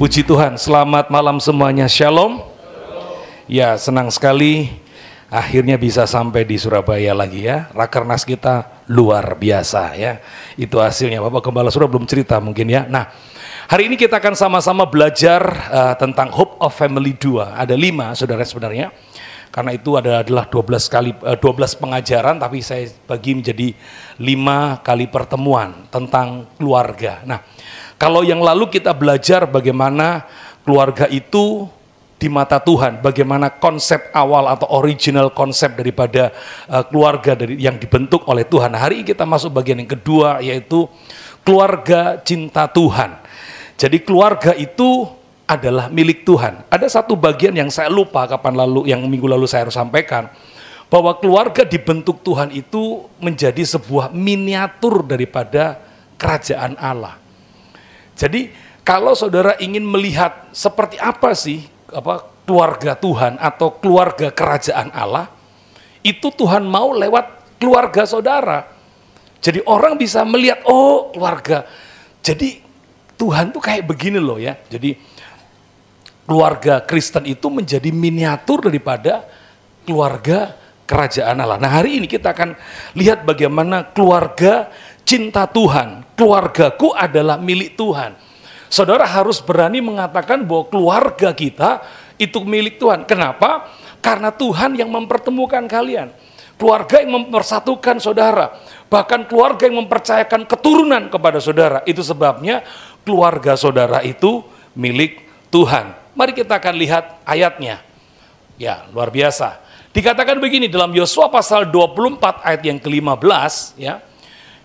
Puji Tuhan, selamat malam semuanya, shalom. Ya, senang sekali akhirnya bisa sampai di Surabaya lagi ya. Rakernas kita luar biasa ya. Itu hasilnya, Bapak Gembala Surah belum cerita mungkin ya. Nah, hari ini kita akan sama-sama belajar tentang Hope of Family 2. Ada 5 saudara sebenarnya. Karena itu adalah 12 pengajaran, tapi saya bagi menjadi 5 kali pertemuan tentang keluarga. Nah, kalau yang lalu kita belajar bagaimana keluarga itu di mata Tuhan, bagaimana konsep awal atau original konsep daripada keluarga yang dibentuk oleh Tuhan. Nah, hari ini kita masuk bagian yang kedua, yaitu keluarga cinta Tuhan. Jadi keluarga itu adalah milik Tuhan. Ada satu bagian yang saya lupa yang minggu lalu saya harus sampaikan, bahwa keluarga dibentuk Tuhan itu menjadi sebuah miniatur daripada kerajaan Allah. Jadi kalau saudara ingin melihat seperti apa sih keluarga Tuhan atau keluarga kerajaan Allah, itu Tuhan mau lewat keluarga saudara. Jadi orang bisa melihat, oh keluarga. Jadi Tuhan tuh kayak begini loh ya. Jadi keluarga Kristen itu menjadi miniatur daripada keluarga kerajaan Allah. Nah, hari ini kita akan lihat bagaimana keluarga cinta Tuhan. Keluargaku adalah milik Tuhan. Saudara harus berani mengatakan bahwa keluarga kita itu milik Tuhan. Kenapa? Karena Tuhan yang mempertemukan kalian. Keluarga yang mempersatukan saudara. Bahkan keluarga yang mempercayakan keturunan kepada saudara. Itu sebabnya keluarga saudara itu milik Tuhan. Mari kita akan lihat ayatnya. Ya, luar biasa. Dikatakan begini dalam Yosua pasal 24 ayat yang ke-15 ya.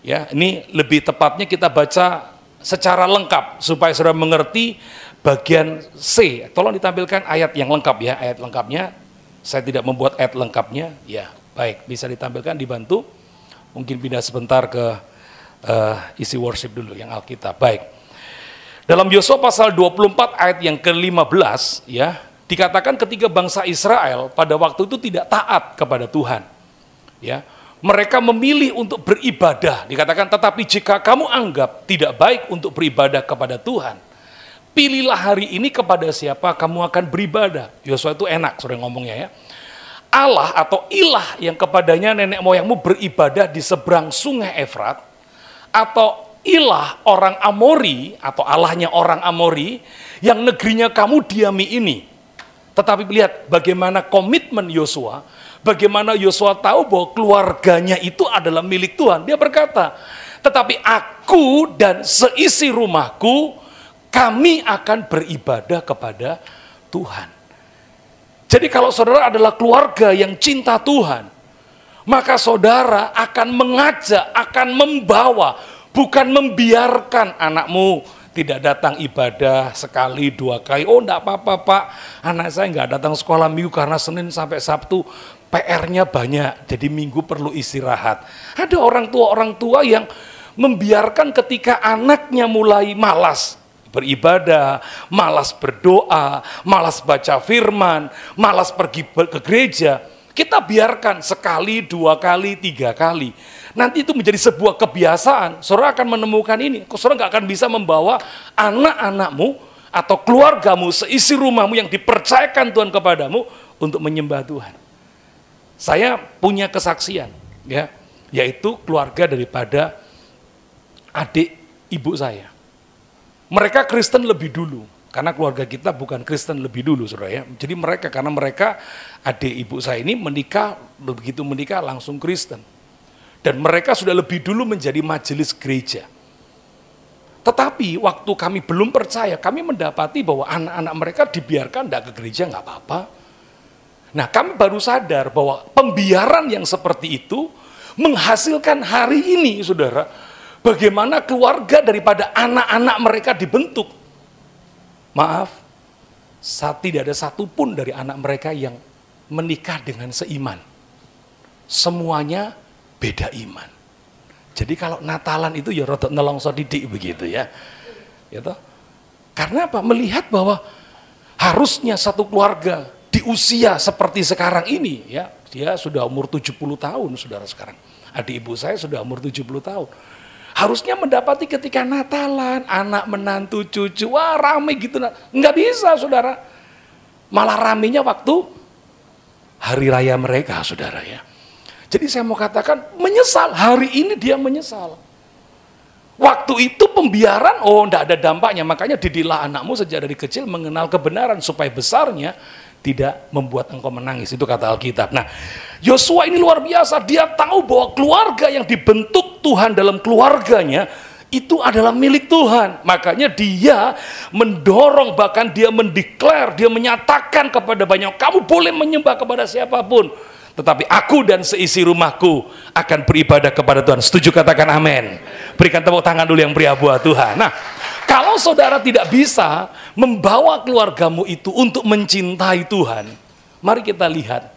Ya, ini lebih tepatnya kita baca secara lengkap supaya saudara mengerti bagian C. Tolong ditampilkan ayat yang lengkap ya, ayat lengkapnya. Saya tidak membuat ayat lengkapnya. Ya, baik, bisa ditampilkan, dibantu. Mungkin pindah sebentar ke isi worship dulu yang Alkitab. Baik. Dalam Yosua pasal 24 ayat yang ke-15 ya, dikatakan ketika bangsa Israel pada waktu itu tidak taat kepada Tuhan. Ya. Mereka memilih untuk beribadah, dikatakan tetapi jika kamu anggap tidak baik untuk beribadah kepada Tuhan, pilihlah hari ini kepada siapa kamu akan beribadah. Yosua itu enak sering ngomongnya ya. Allah atau ilah yang kepadanya nenek moyangmu beribadah di seberang sungai Efrat, atau ilah orang Amori atau Allahnya orang Amori yang negerinya kamu diami ini. Tetapi lihat bagaimana komitmen Yosua. Bagaimana Yosua tahu bahwa keluarganya itu adalah milik Tuhan. Dia berkata, tetapi aku dan seisi rumahku, kami akan beribadah kepada Tuhan. Jadi kalau saudara adalah keluarga yang cinta Tuhan, maka saudara akan mengajak, akan membawa, bukan membiarkan anakmu tidak datang ibadah sekali, 2 kali. Oh enggak apa-apa Pak, anak saya enggak datang sekolah minggu karena Senin sampai Sabtu PR-nya banyak, jadi minggu perlu istirahat. Ada orang tua yang membiarkan ketika anaknya mulai malas beribadah, malas berdoa, malas baca firman, malas pergi ke gereja, kita biarkan sekali, 2 kali, 3 kali. Nanti itu menjadi sebuah kebiasaan, saudara akan menemukan ini. Saudara nggak akan bisa membawa anak-anakmu atau keluargamu, seisi rumahmu yang dipercayakan Tuhan kepadamu untuk menyembah Tuhan. Saya punya kesaksian, ya, yaitu keluarga daripada adik ibu saya. Mereka Kristen lebih dulu, karena keluarga kita bukan Kristen lebih dulu, saudara ya. Jadi karena mereka adik ibu saya ini begitu menikah langsung Kristen. Dan mereka sudah lebih dulu menjadi majelis gereja. Tetapi waktu kami belum percaya, kami mendapati bahwa anak-anak mereka dibiarkan tidak ke gereja, nggak apa-apa. Nah, kami baru sadar bahwa pembiaran yang seperti itu menghasilkan hari ini, saudara, bagaimana keluarga daripada anak-anak mereka dibentuk. Maaf, tidak ada satupun dari anak mereka yang menikah dengan seiman. Semuanya beda iman. Jadi kalau Natalan itu ya rotok nelongso didik begitu ya. Gitu. Karena apa? Melihat bahwa harusnya satu keluarga di usia seperti sekarang ini ya, dia sudah umur 70 tahun saudara sekarang. Adik ibu saya sudah umur 70 tahun. Harusnya mendapati ketika Natalan, anak menantu cucu, wah rame gitu. Nggak bisa saudara. Malah ramenya waktu hari raya mereka saudara ya. Jadi saya mau katakan menyesal, hari ini dia menyesal. Waktu itu pembiaran, oh enggak ada dampaknya, makanya didilah anakmu sejak dari kecil mengenal kebenaran supaya besarnya tidak membuat engkau menangis, itu kata Alkitab. Nah, Yosua ini luar biasa, dia tahu bahwa keluarga yang dibentuk Tuhan dalam keluarganya itu adalah milik Tuhan. Makanya dia mendorong, bahkan dia mendeklar, dia menyatakan kepada banyak, kamu boleh menyembah kepada siapapun, tetapi aku dan seisi rumahku akan beribadah kepada Tuhan. Setuju, katakan amin. Berikan tepuk tangan dulu yang pria buat Tuhan. Nah, kalau saudara tidak bisa membawa keluargamu itu untuk mencintai Tuhan, mari kita lihat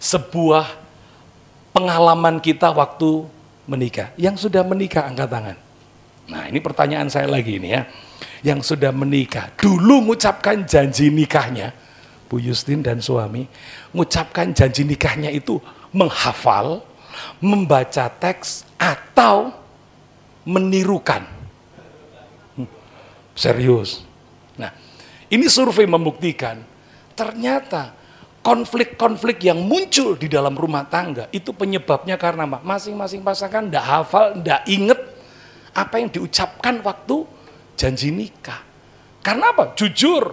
sebuah pengalaman kita waktu menikah. Yang sudah menikah angkat tangan. Nah, ini pertanyaan saya lagi ini ya. Yang sudah menikah, dulu mengucapkan janji nikahnya, Bu Justin dan suami, mengucapkan janji nikahnya itu menghafal, membaca teks, atau menirukan. Serius. Nah, ini survei membuktikan, ternyata konflik-konflik yang muncul di dalam rumah tangga, itu penyebabnya karena masing-masing pasangan tidak hafal, tidak ingat apa yang diucapkan waktu janji nikah. Karena apa? Jujur,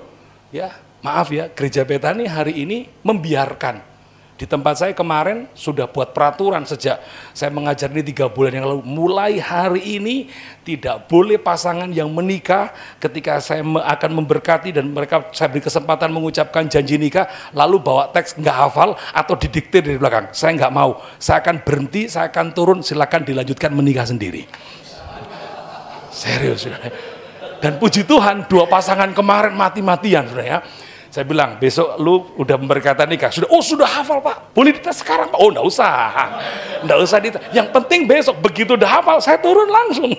ya. Maaf ya, Gereja Betani hari ini membiarkan. Di tempat saya kemarin sudah buat peraturan sejak saya mengajar ini 3 bulan yang lalu. Mulai hari ini tidak boleh pasangan yang menikah ketika saya akan memberkati dan mereka saya beri kesempatan mengucapkan janji nikah, lalu bawa teks nggak hafal atau didiktir dari belakang. Saya nggak mau, saya akan berhenti, saya akan turun, silakan dilanjutkan menikah sendiri. Serius. Dan puji Tuhan, 2 pasangan kemarin mati-matian ya. Saya bilang, besok lu udah memberkati nikah. Sudah, oh sudah hafal Pak, boleh dites sekarang Pak. Oh enggak usah dites. Yang penting besok, begitu udah hafal, saya turun langsung.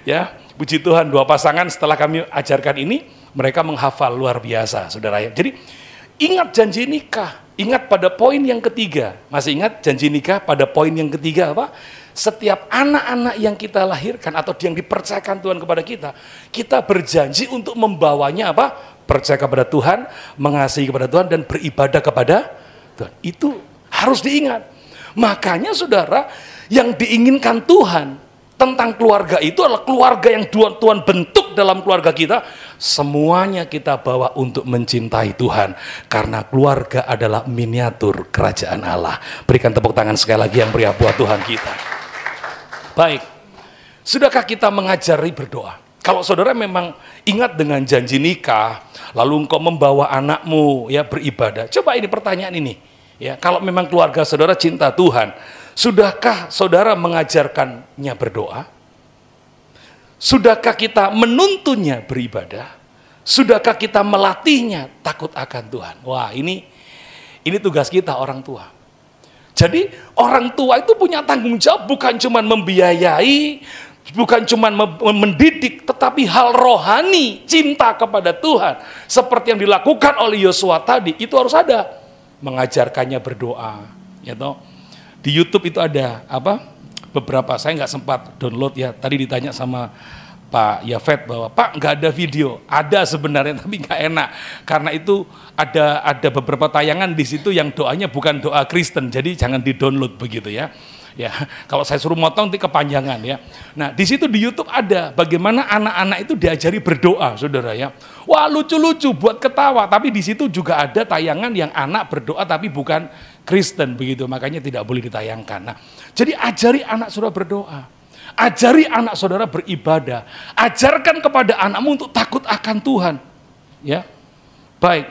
Ya, puji Tuhan, 2 pasangan setelah kami ajarkan ini, mereka menghafal luar biasa, saudara ya. Jadi, ingat janji nikah, ingat pada poin yang ketiga. Masih ingat janji nikah pada poin yang ketiga apa? Setiap anak-anak yang kita lahirkan atau yang dipercayakan Tuhan kepada kita berjanji untuk membawanya apa? Percaya kepada Tuhan, mengasihi kepada Tuhan, dan beribadah kepada Tuhan. Itu harus diingat. Makanya saudara, yang diinginkan Tuhan tentang keluarga itu adalah keluarga yang Tuhan bentuk dalam keluarga kita. Semuanya kita bawa untuk mencintai Tuhan. Karena keluarga adalah miniatur kerajaan Allah. Berikan tepuk tangan sekali lagi yang pria buat Tuhan kita. Baik, sudahkah kita mengajari berdoa? Kalau saudara memang ingat dengan janji nikah, lalu engkau membawa anakmu ya beribadah. Coba ini pertanyaan ini, ya kalau memang keluarga saudara cinta Tuhan, sudahkah saudara mengajarkannya berdoa? Sudahkah kita menuntunnya beribadah? Sudahkah kita melatihnya takut akan Tuhan? Wah, ini tugas kita orang tua. Jadi orang tua itu punya tanggung jawab, bukan cuma membiayai, bukan cuma mendidik, tetapi hal rohani, cinta kepada Tuhan. Seperti yang dilakukan oleh Yosua tadi, itu harus ada. Mengajarkannya berdoa. Ya toh? Di YouTube itu ada apa? Beberapa, saya nggak sempat download ya. Tadi ditanya sama Pak Yafet bahwa Pak nggak ada video, ada sebenarnya tapi nggak enak karena itu ada beberapa tayangan di situ yang doanya bukan doa Kristen, jadi jangan di-download begitu ya. Ya, kalau saya suruh motong nanti kepanjangan ya. Nah, di situ di YouTube ada bagaimana anak-anak itu diajari berdoa, saudara ya. Wah, lucu-lucu buat ketawa, tapi di situ juga ada tayangan yang anak berdoa tapi bukan Kristen begitu, makanya tidak boleh ditayangkan. Nah, jadi ajari anak saudara berdoa. Ajari anak saudara beribadah. Ajarkan kepada anakmu untuk takut akan Tuhan. Ya, baik.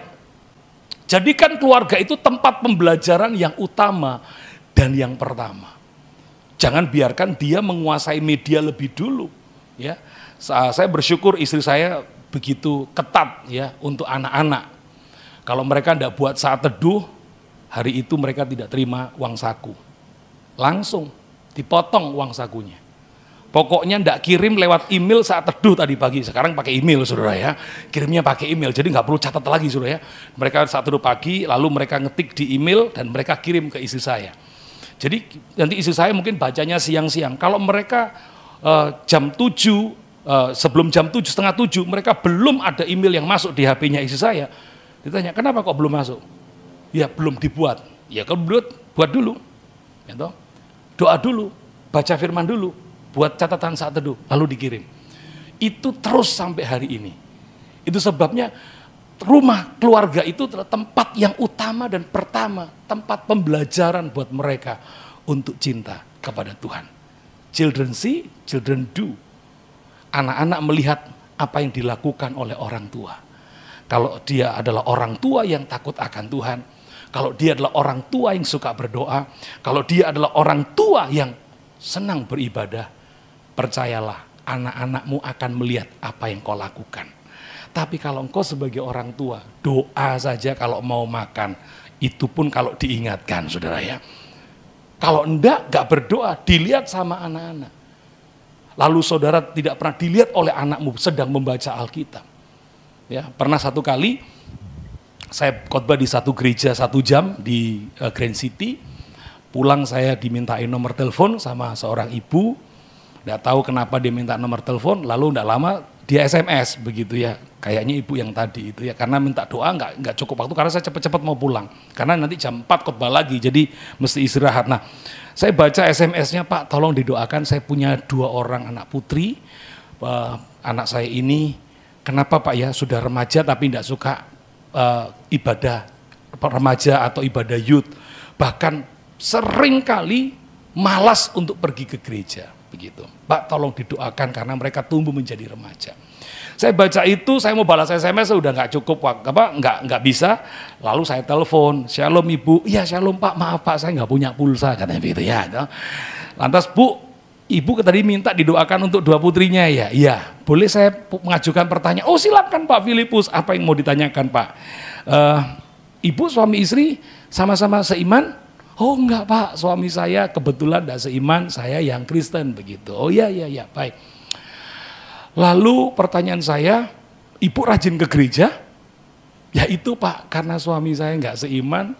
Jadikan keluarga itu tempat pembelajaran yang utama dan yang pertama. Jangan biarkan dia menguasai media lebih dulu. Ya, saya bersyukur istri saya begitu ketat ya untuk anak-anak. Kalau mereka tidak buat saat teduh, hari itu mereka tidak terima uang saku. Langsung dipotong uang sakunya. Pokoknya ndak kirim lewat email saat teduh tadi pagi. Sekarang pakai email saudara ya. Kirimnya pakai email, jadi nggak perlu catat lagi saudara ya. Mereka saat teduh pagi, lalu mereka ngetik di email dan mereka kirim ke istri saya. Jadi nanti istri saya mungkin bacanya siang-siang. Kalau mereka jam 7, sebelum jam 7, setengah 7, mereka belum ada email yang masuk di HP-nya istri saya. Ditanya, kenapa kok belum masuk? Ya belum dibuat. Ya kalau buat dulu. Ya, toh? Doa dulu, baca firman dulu, buat catatan saat teduh, lalu dikirim. Itu terus sampai hari ini. Itu sebabnya rumah keluarga itu adalah tempat yang utama dan pertama, tempat pembelajaran buat mereka untuk cinta kepada Tuhan. Children see, children do. Anak-anak melihat apa yang dilakukan oleh orang tua. Kalau dia adalah orang tua yang takut akan Tuhan, kalau dia adalah orang tua yang suka berdoa, kalau dia adalah orang tua yang senang beribadah, percayalah anak-anakmu akan melihat apa yang kau lakukan. Tapi kalau engkau sebagai orang tua, doa saja kalau mau makan, itu pun kalau diingatkan, saudara ya. Kalau enggak berdoa, dilihat sama anak-anak. Lalu saudara tidak pernah dilihat oleh anakmu sedang membaca Alkitab. Ya, pernah satu kali, saya khotbah di satu gereja 1 jam di Grand City. Pulang saya dimintain nomor telepon sama seorang ibu. Nggak tahu kenapa dia minta nomor telepon, lalu nggak lama dia SMS begitu ya. Kayaknya ibu yang tadi itu ya, karena minta doa nggak cukup waktu karena saya cepat-cepat mau pulang. Karena nanti jam 4 khotbah lagi, jadi mesti istirahat. Nah, saya baca SMS-nya, Pak tolong didoakan, saya punya 2 orang anak putri. Anak saya ini, kenapa Pak ya, sudah remaja tapi nggak suka ibadah remaja atau ibadah youth, bahkan sering kali malas untuk pergi ke gereja begitu. Pak tolong didoakan karena mereka tumbuh menjadi remaja. Saya baca itu, saya mau balas SMS sudah nggak cukup, nggak bisa. Lalu saya telepon, Shalom Ibu, iya Shalom Pak, maaf Pak saya nggak punya pulsa katanya begitu ya. Lantas Bu, Ibu tadi minta didoakan untuk 2 putrinya ya? Iya, boleh saya mengajukan pertanyaan? Oh silakan Pak Filipus, apa yang mau ditanyakan Pak? Ibu suami istri sama-sama seiman? Oh enggak Pak, suami saya kebetulan tidak seiman, saya yang Kristen begitu. Oh iya, baik. Lalu pertanyaan saya, Ibu rajin ke gereja? Ya itu Pak, karena suami saya nggak seiman,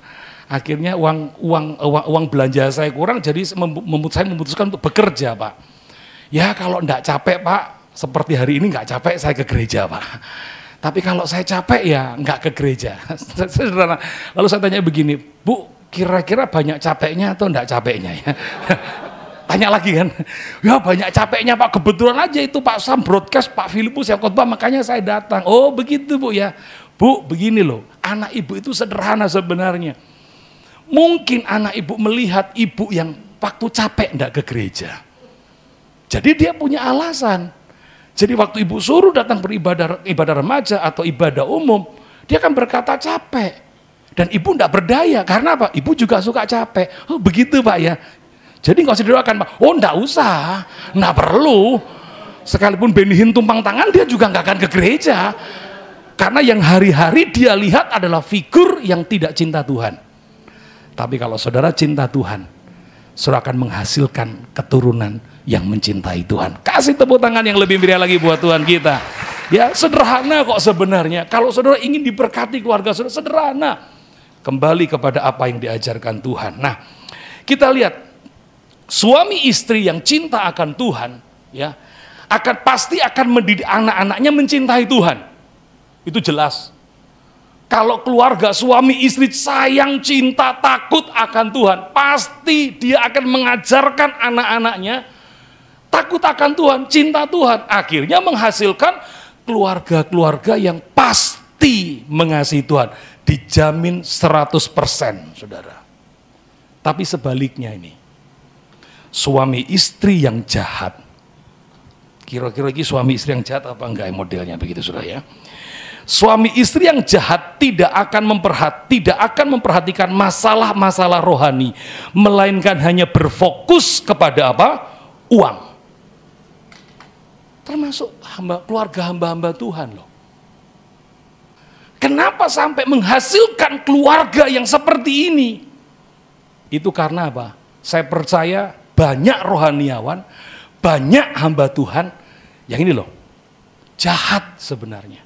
akhirnya uang belanja saya kurang, jadi saya memutuskan untuk bekerja Pak. Ya kalau enggak capek Pak, seperti hari ini enggak capek saya ke gereja Pak. Tapi kalau saya capek ya enggak ke gereja. Lalu saya tanya begini, Bu kira-kira banyak capeknya atau enggak capeknya ya? Tanya lagi kan, ya banyak capeknya Pak, kebetulan aja itu Pak Sam broadcast Pak Filipus yang khotbah makanya saya datang. Oh begitu Bu ya. Bu begini loh, anak ibu itu sederhana sebenarnya. Mungkin anak ibu melihat ibu yang waktu capek enggak ke gereja. Jadi dia punya alasan. Jadi waktu ibu suruh datang ibadah remaja atau ibadah umum, dia akan berkata capek. Dan ibu enggak berdaya, karena apa? Ibu juga suka capek. Oh begitu Pak ya. Jadi nggak usah didoakan Pak. Oh enggak usah, enggak perlu. Sekalipun Benihin tumpang tangan, dia juga nggak akan ke gereja. Karena yang hari-hari dia lihat adalah figur yang tidak cinta Tuhan. Tapi kalau saudara cinta Tuhan, saudara akan menghasilkan keturunan yang mencintai Tuhan. Kasih tepuk tangan yang lebih meriah lagi buat Tuhan kita. Ya sederhana kok sebenarnya. Kalau saudara ingin diberkati keluarga saudara, sederhana. Kembali kepada apa yang diajarkan Tuhan. Nah, kita lihat suami istri yang cinta akan Tuhan, ya pasti akan mendidik anak-anaknya mencintai Tuhan. Itu jelas. Kalau keluarga suami istri sayang, cinta, takut akan Tuhan, pasti dia akan mengajarkan anak-anaknya takut akan Tuhan, cinta Tuhan. Akhirnya menghasilkan keluarga-keluarga yang pasti mengasihi Tuhan. Dijamin 100%, saudara. Tapi sebaliknya ini, suami istri yang jahat, kira-kira lagi suami istri yang jahat apa enggak modelnya begitu saudara ya. Suami istri yang jahat tidak akan memperhatikan masalah-masalah rohani, melainkan hanya berfokus kepada apa? Uang. Termasuk keluarga hamba-hamba Tuhan loh. Kenapa sampai menghasilkan keluarga yang seperti ini? Itu karena apa? Saya percaya banyak rohaniawan, banyak hamba Tuhan yang ini loh, jahat sebenarnya.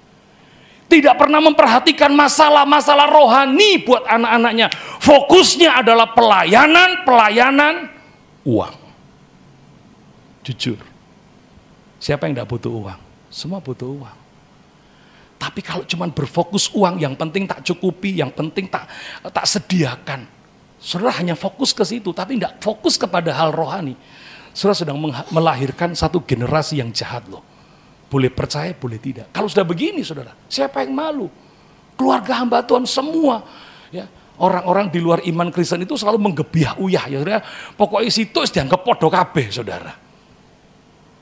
Tidak pernah memperhatikan masalah-masalah rohani buat anak-anaknya. Fokusnya adalah pelayanan, uang. Jujur. Siapa yang tidak butuh uang? Semua butuh uang. Tapi kalau cuma berfokus uang, yang penting tak cukupi, yang penting tak sediakan. Saudara hanya fokus ke situ, tapi tidak fokus kepada hal rohani. Saudara sedang melahirkan satu generasi yang jahat loh. Boleh percaya, boleh tidak. Kalau sudah begini saudara, siapa yang malu? Keluarga hamba Tuhan semua. Ya, orang-orang di luar iman Kristen itu selalu menggebiah uyah. Ya, saudara. Pokoknya situ dianggap podo kabeh saudara.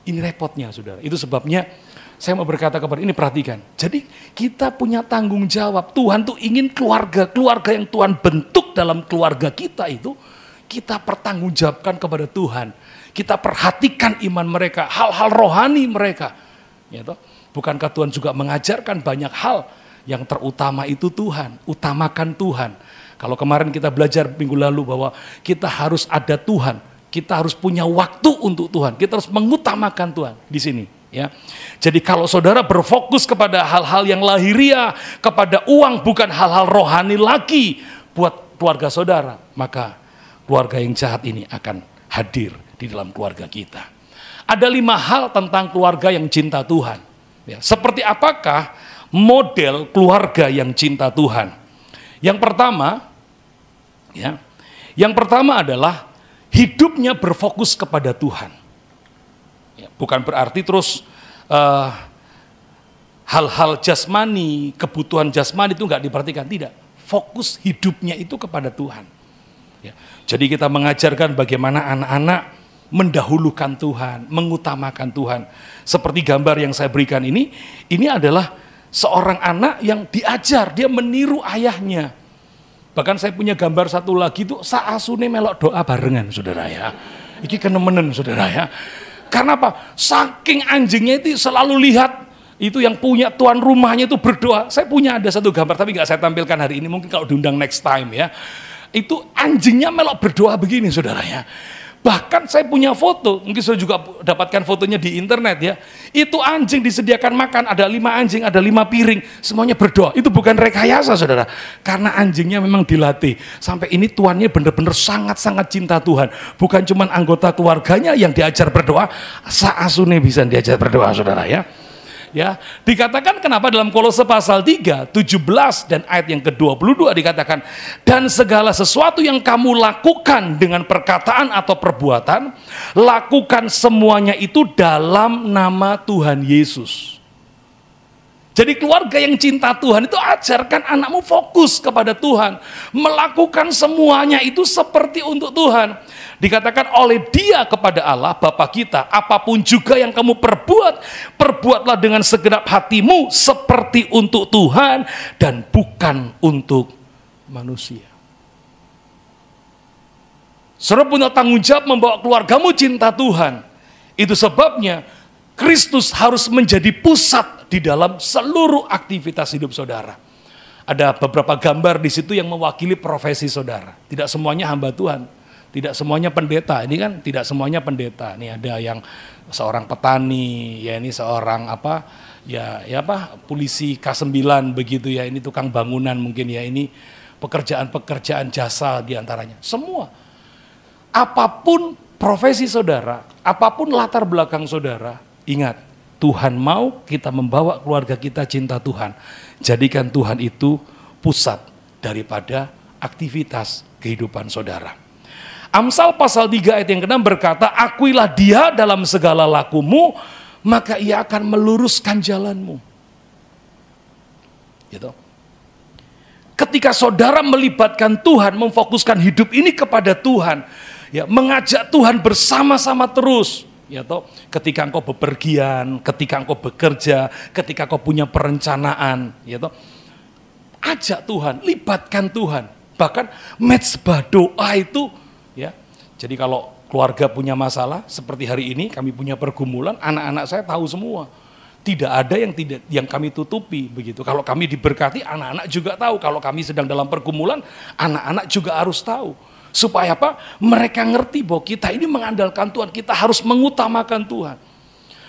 Ini repotnya saudara. Itu sebabnya saya mau berkata kepada ini, perhatikan. Jadi kita punya tanggung jawab. Tuhan tuh ingin keluarga yang Tuhan bentuk dalam keluarga kita itu, kita pertanggungjawabkan kepada Tuhan. Kita perhatikan iman mereka, hal-hal rohani mereka. Ya toh? Bukankah Tuhan juga mengajarkan banyak hal, yang terutama itu Tuhan, utamakan Tuhan. Kalau kemarin kita belajar minggu lalu bahwa kita harus ada Tuhan, kita harus punya waktu untuk Tuhan, kita harus mengutamakan Tuhan di sini. Ya, jadi kalau saudara berfokus kepada hal-hal yang lahiriah, kepada uang, bukan hal-hal rohani lagi buat keluarga saudara, maka keluarga yang jahat ini akan hadir di dalam keluarga kita. Ada 5 hal tentang keluarga yang cinta Tuhan. Ya, seperti apakah model keluarga yang cinta Tuhan? Yang pertama adalah hidupnya berfokus kepada Tuhan. Ya, bukan berarti terus hal-hal jasmani, kebutuhan jasmani itu nggak diperhatikan, tidak. Fokus hidupnya itu kepada Tuhan. Ya, jadi kita mengajarkan bagaimana anak-anak mendahulukan Tuhan, mengutamakan Tuhan. Seperti gambar yang saya berikan ini adalah seorang anak yang diajar, dia meniru ayahnya. Bahkan saya punya gambar satu lagi itu saasune melok doa barengan saudara ya. Iki kenemenen saudara ya. Karena apa? Saking anjingnya itu selalu lihat itu yang punya tuan rumahnya itu berdoa. Saya punya ada satu gambar tapi nggak saya tampilkan hari ini, mungkin kalau diundang next time ya. Itu anjingnya melok berdoa begini saudara ya. Bahkan saya punya foto, mungkin saya juga dapatkan fotonya di internet ya. Itu anjing disediakan makan, ada 5 anjing, ada 5 piring, semuanya berdoa. Itu bukan rekayasa saudara, karena anjingnya memang dilatih. Sampai ini tuannya benar-benar sangat-sangat cinta Tuhan. Bukan cuma anggota keluarganya yang diajar berdoa, saasune bisa diajar berdoa saudara ya. Ya, dikatakan kenapa dalam Kolose pasal 3, 17 dan ayat yang ke-22 dikatakan, dan segala sesuatu yang kamu lakukan dengan perkataan atau perbuatan, lakukan semuanya itu dalam nama Tuhan Yesus. Jadi keluarga yang cinta Tuhan itu ajarkan anakmu fokus kepada Tuhan, melakukan semuanya itu seperti untuk Tuhan. Dikatakan oleh Dia kepada Allah Bapa kita, apapun juga yang kamu perbuatlah dengan segenap hatimu seperti untuk Tuhan dan bukan untuk manusia. Saudara punya tanggung jawab membawa keluargamu cinta Tuhan. Itu sebabnya Kristus harus menjadi pusat di dalam seluruh aktivitas hidup saudara. Ada beberapa gambar di situ yang mewakili profesi saudara. Tidak semuanya hamba Tuhan, tidak semuanya pendeta. Ini kan tidak semuanya pendeta. Ini ada yang seorang petani, ya ini seorang polisi K9 begitu ya. Ini tukang bangunan mungkin ya. Ini pekerjaan-pekerjaan jasa diantaranya. Semua. Apapun profesi saudara, apapun latar belakang saudara, ingat, Tuhan mau kita membawa keluarga kita cinta Tuhan. Jadikan Tuhan itu pusat daripada aktivitas kehidupan saudara. Amsal pasal 3 ayat yang ke-6 berkata, akuilah Dia dalam segala lakumu, maka Ia akan meluruskan jalanmu. Gitu. Ketika saudara melibatkan Tuhan, memfokuskan hidup ini kepada Tuhan, ya, mengajak Tuhan bersama-sama terus. Ya toh, ketika engkau bepergian, ketika engkau bekerja, ketika engkau punya perencanaan, ya toh, ajak Tuhan, libatkan Tuhan. Bahkan mezbah doa itu, ya. Jadi kalau keluarga punya masalah, seperti hari ini kami punya pergumulan, anak-anak saya tahu semua. Tidak ada yang kami tutupi begitu. Kalau kami diberkati, anak-anak juga tahu. Kalau kami sedang dalam pergumulan, anak-anak juga harus tahu. Supaya apa? Mereka ngerti bahwa kita ini mengandalkan Tuhan, kita harus mengutamakan Tuhan.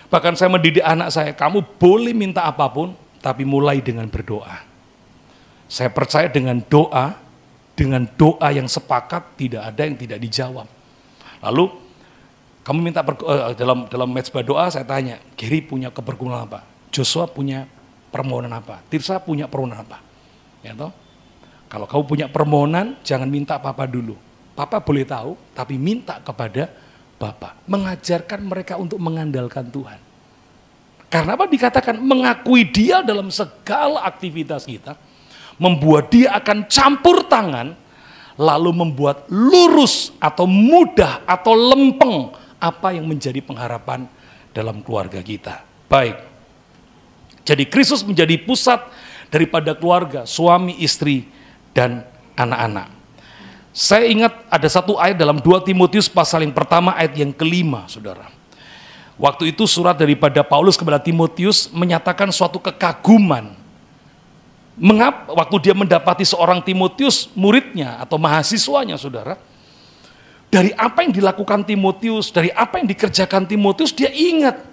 Bahkan saya mendidik anak saya, kamu boleh minta apapun, tapi mulai dengan berdoa. Saya percaya dengan doa yang sepakat tidak ada yang tidak dijawab. Lalu kamu minta dalam mezbah doa saya tanya, Gary punya kepergumulan apa? Joshua punya permohonan apa? Tirsa punya permohonan apa? Ya toh? Kalau kamu punya permohonan, jangan minta Papa dulu. Papa boleh tahu, tapi minta kepada Bapa. Mengajarkan mereka untuk mengandalkan Tuhan. Karena apa dikatakan? Mengakui Dia dalam segala aktivitas kita, membuat Dia akan campur tangan, lalu membuat lurus atau mudah atau lempeng apa yang menjadi pengharapan dalam keluarga kita. Baik, jadi Kristus menjadi pusat daripada keluarga, suami, istri, dan anak-anak. Saya ingat ada satu ayat dalam 2 Timotius pasal yang pertama ayat yang kelima, saudara. Waktu itu surat daripada Paulus kepada Timotius menyatakan suatu kekaguman. Mengapa waktu dia mendapati seorang Timotius muridnya atau mahasiswanya, saudara, dari apa yang dilakukan Timotius, dari apa yang dikerjakan Timotius, dia ingat.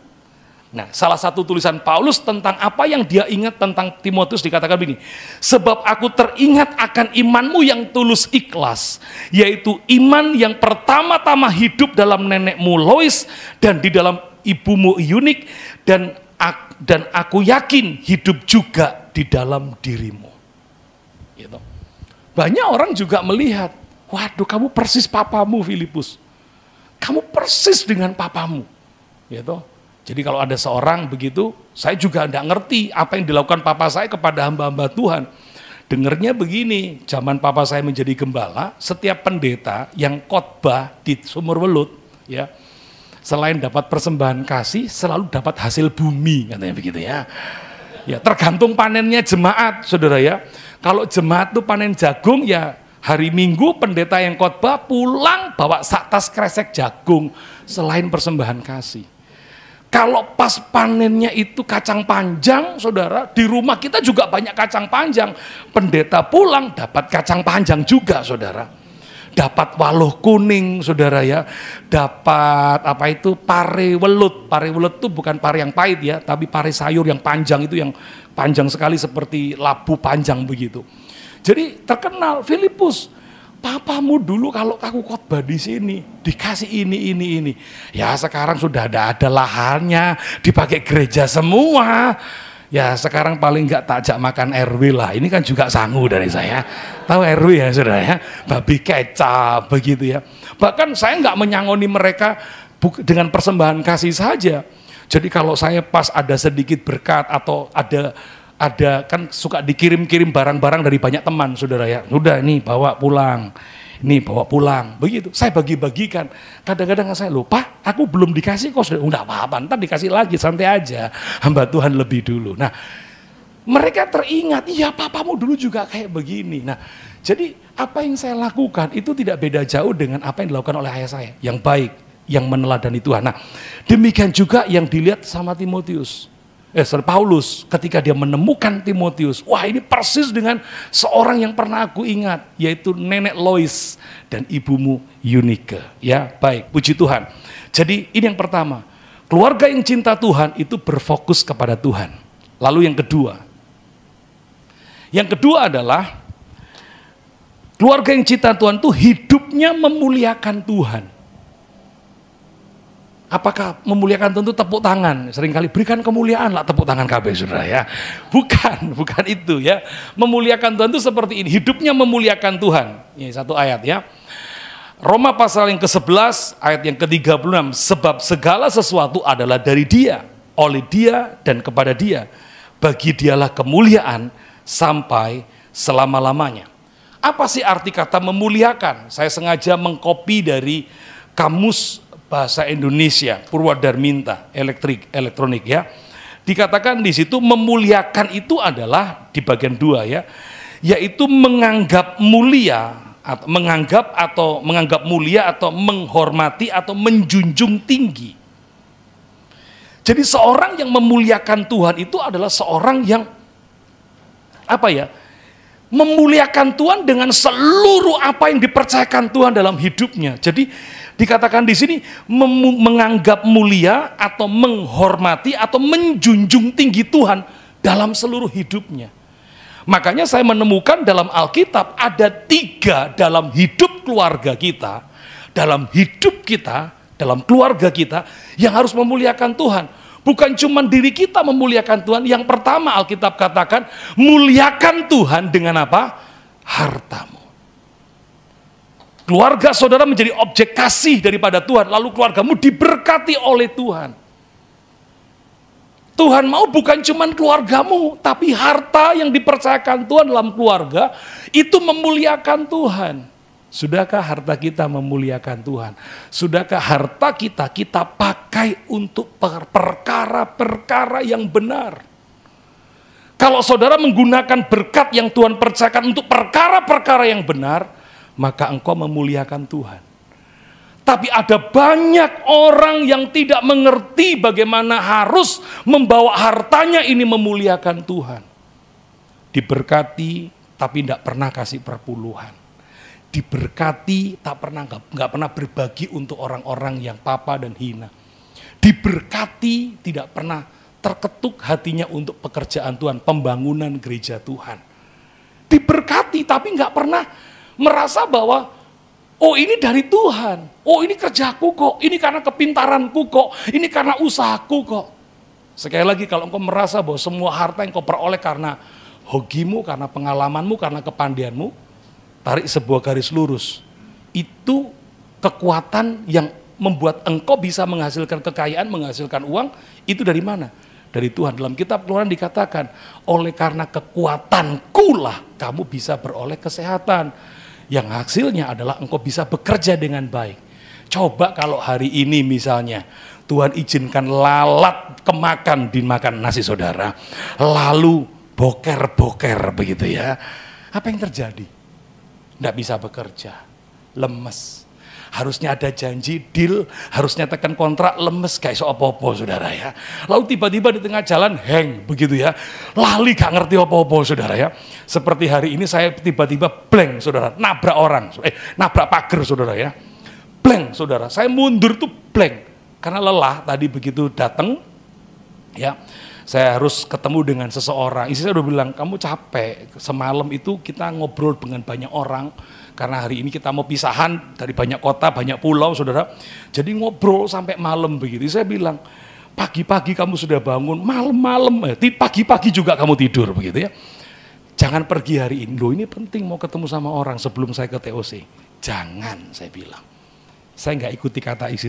Nah, salah satu tulisan Paulus tentang apa yang dia ingat tentang Timotius dikatakan begini, sebab aku teringat akan imanmu yang tulus ikhlas, yaitu iman yang pertama-tama hidup dalam nenekmu Lois dan di dalam ibumu Eunik, dan aku yakin hidup juga di dalam dirimu. Gitu. Banyak orang juga melihat, waduh kamu persis papamu Filipus, kamu persis dengan papamu. Gitu. Jadi kalau ada seorang begitu, saya juga tidak ngerti apa yang dilakukan papa saya kepada hamba-hamba Tuhan. Dengernya begini, zaman papa saya menjadi gembala, setiap pendeta yang khotbah di Sumur Welut, ya, selain dapat persembahan kasih, selalu dapat hasil bumi, katanya begitu ya. Ya, tergantung panennya jemaat, saudara ya. Kalau jemaat tuh panen jagung, ya hari Minggu pendeta yang khotbah pulang bawa sak tas kresek jagung, selain persembahan kasih. Kalau pas panennya itu kacang panjang, saudara, di rumah kita juga banyak kacang panjang. Pendeta pulang dapat kacang panjang juga, saudara. Dapat waluh kuning, saudara ya. Dapat apa itu? Pare welut. Pare welut itu bukan pare yang pahit ya, tapi pare sayur yang panjang itu, yang panjang sekali seperti labu panjang begitu. Jadi terkenal Filipus. Papamu dulu kalau aku khotbah di sini dikasih ini. Ya sekarang sudah ada lahannya, dipakai gereja semua. Ya sekarang paling enggak tak ajak makan RW lah. Ini kan juga sangu dari saya. Tahu RW ya saudara ya, babi kecap begitu ya. Bahkan saya enggak menyangoni mereka dengan persembahan kasih saja. Jadi kalau saya pas ada sedikit berkat atau ada kan suka dikirim-kirim barang-barang dari banyak teman, saudara ya. Udah ini bawa pulang, begitu. Saya bagi-bagikan. Kadang-kadang saya lupa, aku belum dikasih kok. Udah apa-apa, ntar dikasih lagi, santai aja. Hamba Tuhan lebih dulu. Nah, mereka teringat, iya papamu dulu juga kayak begini. Nah, jadi apa yang saya lakukan itu tidak beda jauh dengan apa yang dilakukan oleh ayah saya, yang baik, yang meneladani Tuhan. Nah, demikian juga yang dilihat sama Paulus ketika dia menemukan Timotius. Wah, ini persis dengan seorang yang pernah aku ingat, yaitu nenek Lois dan ibumu Eunike. Ya, baik, puji Tuhan. Jadi ini yang pertama, keluarga yang cinta Tuhan itu berfokus kepada Tuhan. Lalu yang kedua adalah keluarga yang cinta Tuhan itu hidupnya memuliakan Tuhan. Apakah memuliakan Tuhan itu tepuk tangan? Seringkali berikan kemuliaan lah, tepuk tangan KB saudara ya. Bukan itu ya. Memuliakan Tuhan itu seperti ini, hidupnya memuliakan Tuhan. Ini satu ayat ya. Roma pasal yang ke-11 ayat yang ke-36, sebab segala sesuatu adalah dari Dia, oleh Dia dan kepada Dia. Bagi Dialah kemuliaan sampai selama-lamanya. Apa sih arti kata memuliakan? Saya sengaja mengcopy dari kamus bahasa Indonesia Purwadarminta elektronik ya. Dikatakan di situ memuliakan itu adalah di bagian 2 ya, yaitu menganggap mulia atau menganggap mulia atau menghormati atau menjunjung tinggi. Jadi seorang yang memuliakan Tuhan itu adalah seorang yang memuliakan Tuhan dengan seluruh apa yang dipercayakan Tuhan dalam hidupnya. Jadi dikatakan di sini menganggap mulia atau menghormati atau menjunjung tinggi Tuhan dalam seluruh hidupnya. Makanya saya menemukan dalam Alkitab ada 3 dalam hidup keluarga kita, dalam hidup kita, dalam keluarga kita yang harus memuliakan Tuhan. Bukan cuma diri kita memuliakan Tuhan. Yang pertama Alkitab katakan, muliakan Tuhan dengan apa? Hartamu. Keluarga saudara menjadi objek kasih daripada Tuhan, lalu keluargamu diberkati oleh Tuhan. Tuhan mau bukan cuma keluargamu, tapi harta yang dipercayakan Tuhan dalam keluarga, itu memuliakan Tuhan. Sudahkah harta kita memuliakan Tuhan? Sudahkah harta kita pakai untuk perkara-perkara yang benar? Kalau saudara menggunakan berkat yang Tuhan percayakan untuk perkara-perkara yang benar, maka engkau memuliakan Tuhan. Tapi ada banyak orang yang tidak mengerti bagaimana harus membawa hartanya ini memuliakan Tuhan. Diberkati tapi tidak pernah kasih perpuluhan. Diberkati nggak pernah berbagi untuk orang-orang yang papa dan hina. Diberkati tidak pernah terketuk hatinya untuk pekerjaan Tuhan, pembangunan gereja Tuhan. Diberkati tapi nggak pernah merasa bahwa oh ini dari Tuhan, oh ini kerjaku kok, ini karena kepintaranku kok, ini karena usahaku kok. Sekali lagi kalau engkau merasa bahwa semua harta yang kau peroleh karena hokimu, karena pengalamanmu, karena kepandianmu, tarik sebuah garis lurus. Itu kekuatan yang membuat engkau bisa menghasilkan kekayaan, menghasilkan uang, itu dari mana? Dari Tuhan. Dalam kitab Keluaran dikatakan, oleh karena kekuatanku lah kamu bisa beroleh kesehatan. Yang hasilnya adalah engkau bisa bekerja dengan baik. Coba kalau hari ini misalnya Tuhan izinkan lalat kemakan dimakan nasi saudara, lalu boker-boker begitu ya, apa yang terjadi? Nggak bisa bekerja, lemes. Harusnya ada janji, deal, harusnya tekan kontrak, lemes, gak iso apa-apa saudara ya. Lalu tiba-tiba di tengah jalan hang begitu ya, lali gak ngerti apa-apa saudara ya. Seperti hari ini saya tiba-tiba blank saudara, nabrak orang, nabrak pagar saudara ya. Blank saudara, saya mundur tuh blank. Karena lelah tadi begitu datang ya. Saya harus ketemu dengan seseorang, istri saya udah bilang, kamu capek, semalam itu kita ngobrol dengan banyak orang, karena hari ini kita mau pisahan dari banyak kota, banyak pulau saudara, jadi ngobrol sampai malam begitu. Saya bilang, pagi-pagi kamu sudah bangun, malam-malam, pagi-pagi juga kamu tidur begitu ya. Jangan pergi hari ini, loh ini penting mau ketemu sama orang sebelum saya ke TOC. Jangan, saya bilang. Saya nggak ikuti kata istri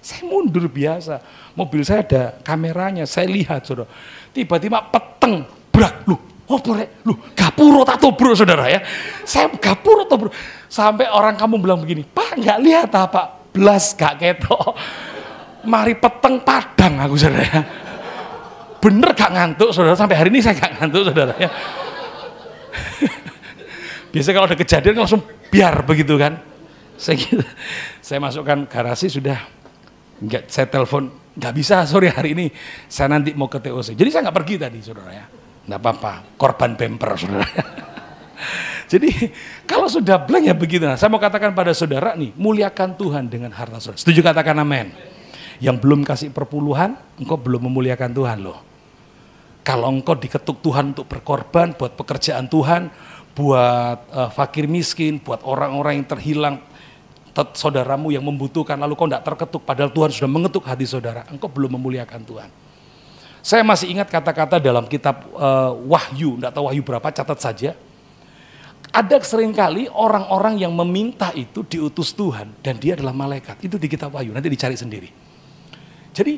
saya mundur biasa. Mobil saya ada kameranya, saya lihat saudara. Tiba-tiba peteng, brak, gapuro tato bro saudara ya. Saya gapuro tato bro. Sampai orang kamu bilang begini, Pak nggak lihat apa? Belas gak ketok. Mari peteng padang aku saudara ya. Bener gak ngantuk saudara, sampai hari ini saya gak ngantuk saudara ya. Biasanya kalau ada kejadian langsung biar begitu kan. Saya masukkan garasi sudah. Enggak, saya telepon, nggak bisa, sorry hari ini saya nanti mau ke TOC. Jadi saya nggak pergi tadi saudara ya, nggak apa-apa, korban bemper saudara. Jadi kalau sudah blank ya begitu. Nah, saya mau katakan pada saudara nih, muliakan Tuhan dengan harta saudara. Setuju katakan amin. Yang belum kasih perpuluhan, engkau belum memuliakan Tuhan loh. Kalau engkau diketuk Tuhan untuk berkorban buat pekerjaan Tuhan, buat fakir miskin, buat orang-orang yang terhilang, saudaramu yang membutuhkan, lalu kau tidak terketuk, padahal Tuhan sudah mengetuk hati saudara, engkau belum memuliakan Tuhan. Saya masih ingat kata-kata dalam kitab Wahyu, tidak tahu Wahyu berapa, catat saja. Ada seringkali orang-orang yang meminta itu diutus Tuhan, dan dia adalah malaikat, itu di kitab Wahyu, nanti dicari sendiri. Jadi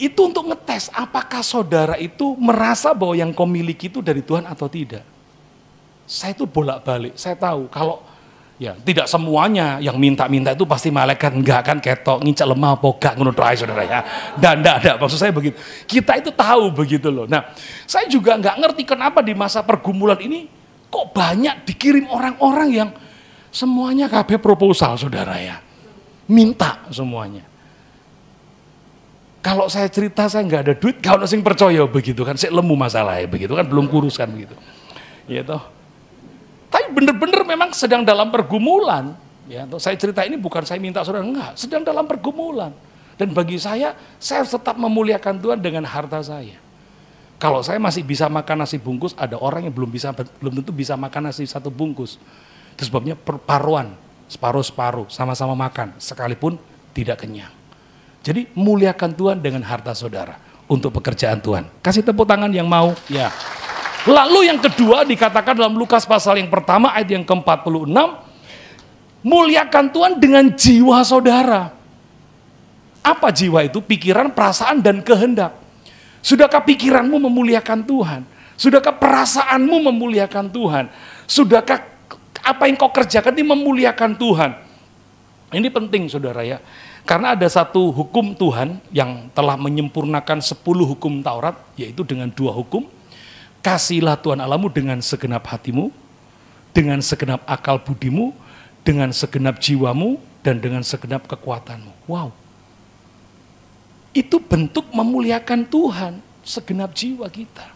itu untuk ngetes apakah saudara itu merasa bahwa yang kau miliki itu dari Tuhan atau tidak. Saya itu bolak-balik, saya tahu kalau ya, tidak semuanya yang minta-minta itu pasti malaikat, enggak kan ketok, ngincak lemah apa gak ngono doa saudara ya. Enggak, maksud saya begitu. Kita itu tahu begitu loh. Nah, saya juga enggak ngerti kenapa di masa pergumulan ini kok banyak dikirim orang-orang yang semuanya KB proposal saudara ya. Minta semuanya. Kalau saya cerita saya enggak ada duit, kalau sing percaya begitu kan, saya lemu masalahnya begitu kan, belum kurus kan begitu. Ya toh. Tapi benar-benar memang sedang dalam pergumulan. Ya, saya cerita ini bukan saya minta saudara, enggak, sedang dalam pergumulan. Dan bagi saya harus tetap memuliakan Tuhan dengan harta saya. Kalau saya masih bisa makan nasi bungkus, ada orang yang belum tentu bisa makan nasi satu bungkus. Itu sebabnya perparuan, separuh-separuh, sama-sama makan, sekalipun tidak kenyang. Jadi muliakan Tuhan dengan harta saudara untuk pekerjaan Tuhan. Kasih tepuk tangan yang mau, ya. Lalu yang kedua dikatakan dalam Lukas pasal yang pertama ayat yang ke-46, muliakan Tuhan dengan jiwa saudara. Apa jiwa itu? Pikiran, perasaan, dan kehendak. Sudahkah pikiranmu memuliakan Tuhan? Sudahkah perasaanmu memuliakan Tuhan? Sudahkah apa yang kau kerjakan ini memuliakan Tuhan? Ini penting saudara ya. Karena ada satu hukum Tuhan yang telah menyempurnakan 10 hukum Taurat, yaitu dengan 2 hukum. Kasihilah Tuhan Allahmu dengan segenap hatimu, dengan segenap akal budimu, dengan segenap jiwamu, dan dengan segenap kekuatanmu. Wow. Itu bentuk memuliakan Tuhan, segenap jiwa kita.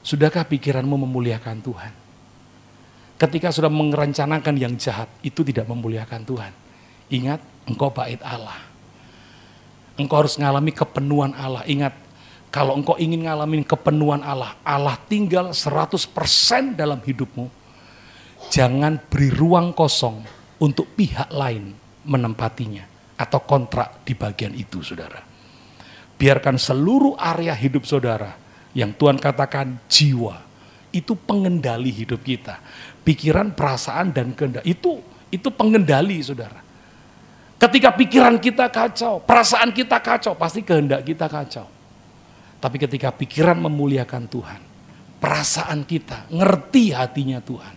Sudahkah pikiranmu memuliakan Tuhan? Ketika sudah merencanakan yang jahat, itu tidak memuliakan Tuhan. Ingat, engkau bait Allah. Engkau harus mengalami kepenuhan Allah. Ingat, kalau engkau ingin mengalami kepenuhan Allah, Allah tinggal 100% dalam hidupmu. Jangan beri ruang kosong untuk pihak lain menempatinya. Atau kontrak di bagian itu, saudara. Biarkan seluruh area hidup saudara, yang Tuhan katakan jiwa, itu pengendali hidup kita. Pikiran, perasaan, dan kehendak, itu pengendali, saudara. Ketika pikiran kita kacau, perasaan kita kacau, pasti kehendak kita kacau. Tapi ketika pikiran memuliakan Tuhan, perasaan kita ngerti hatinya Tuhan,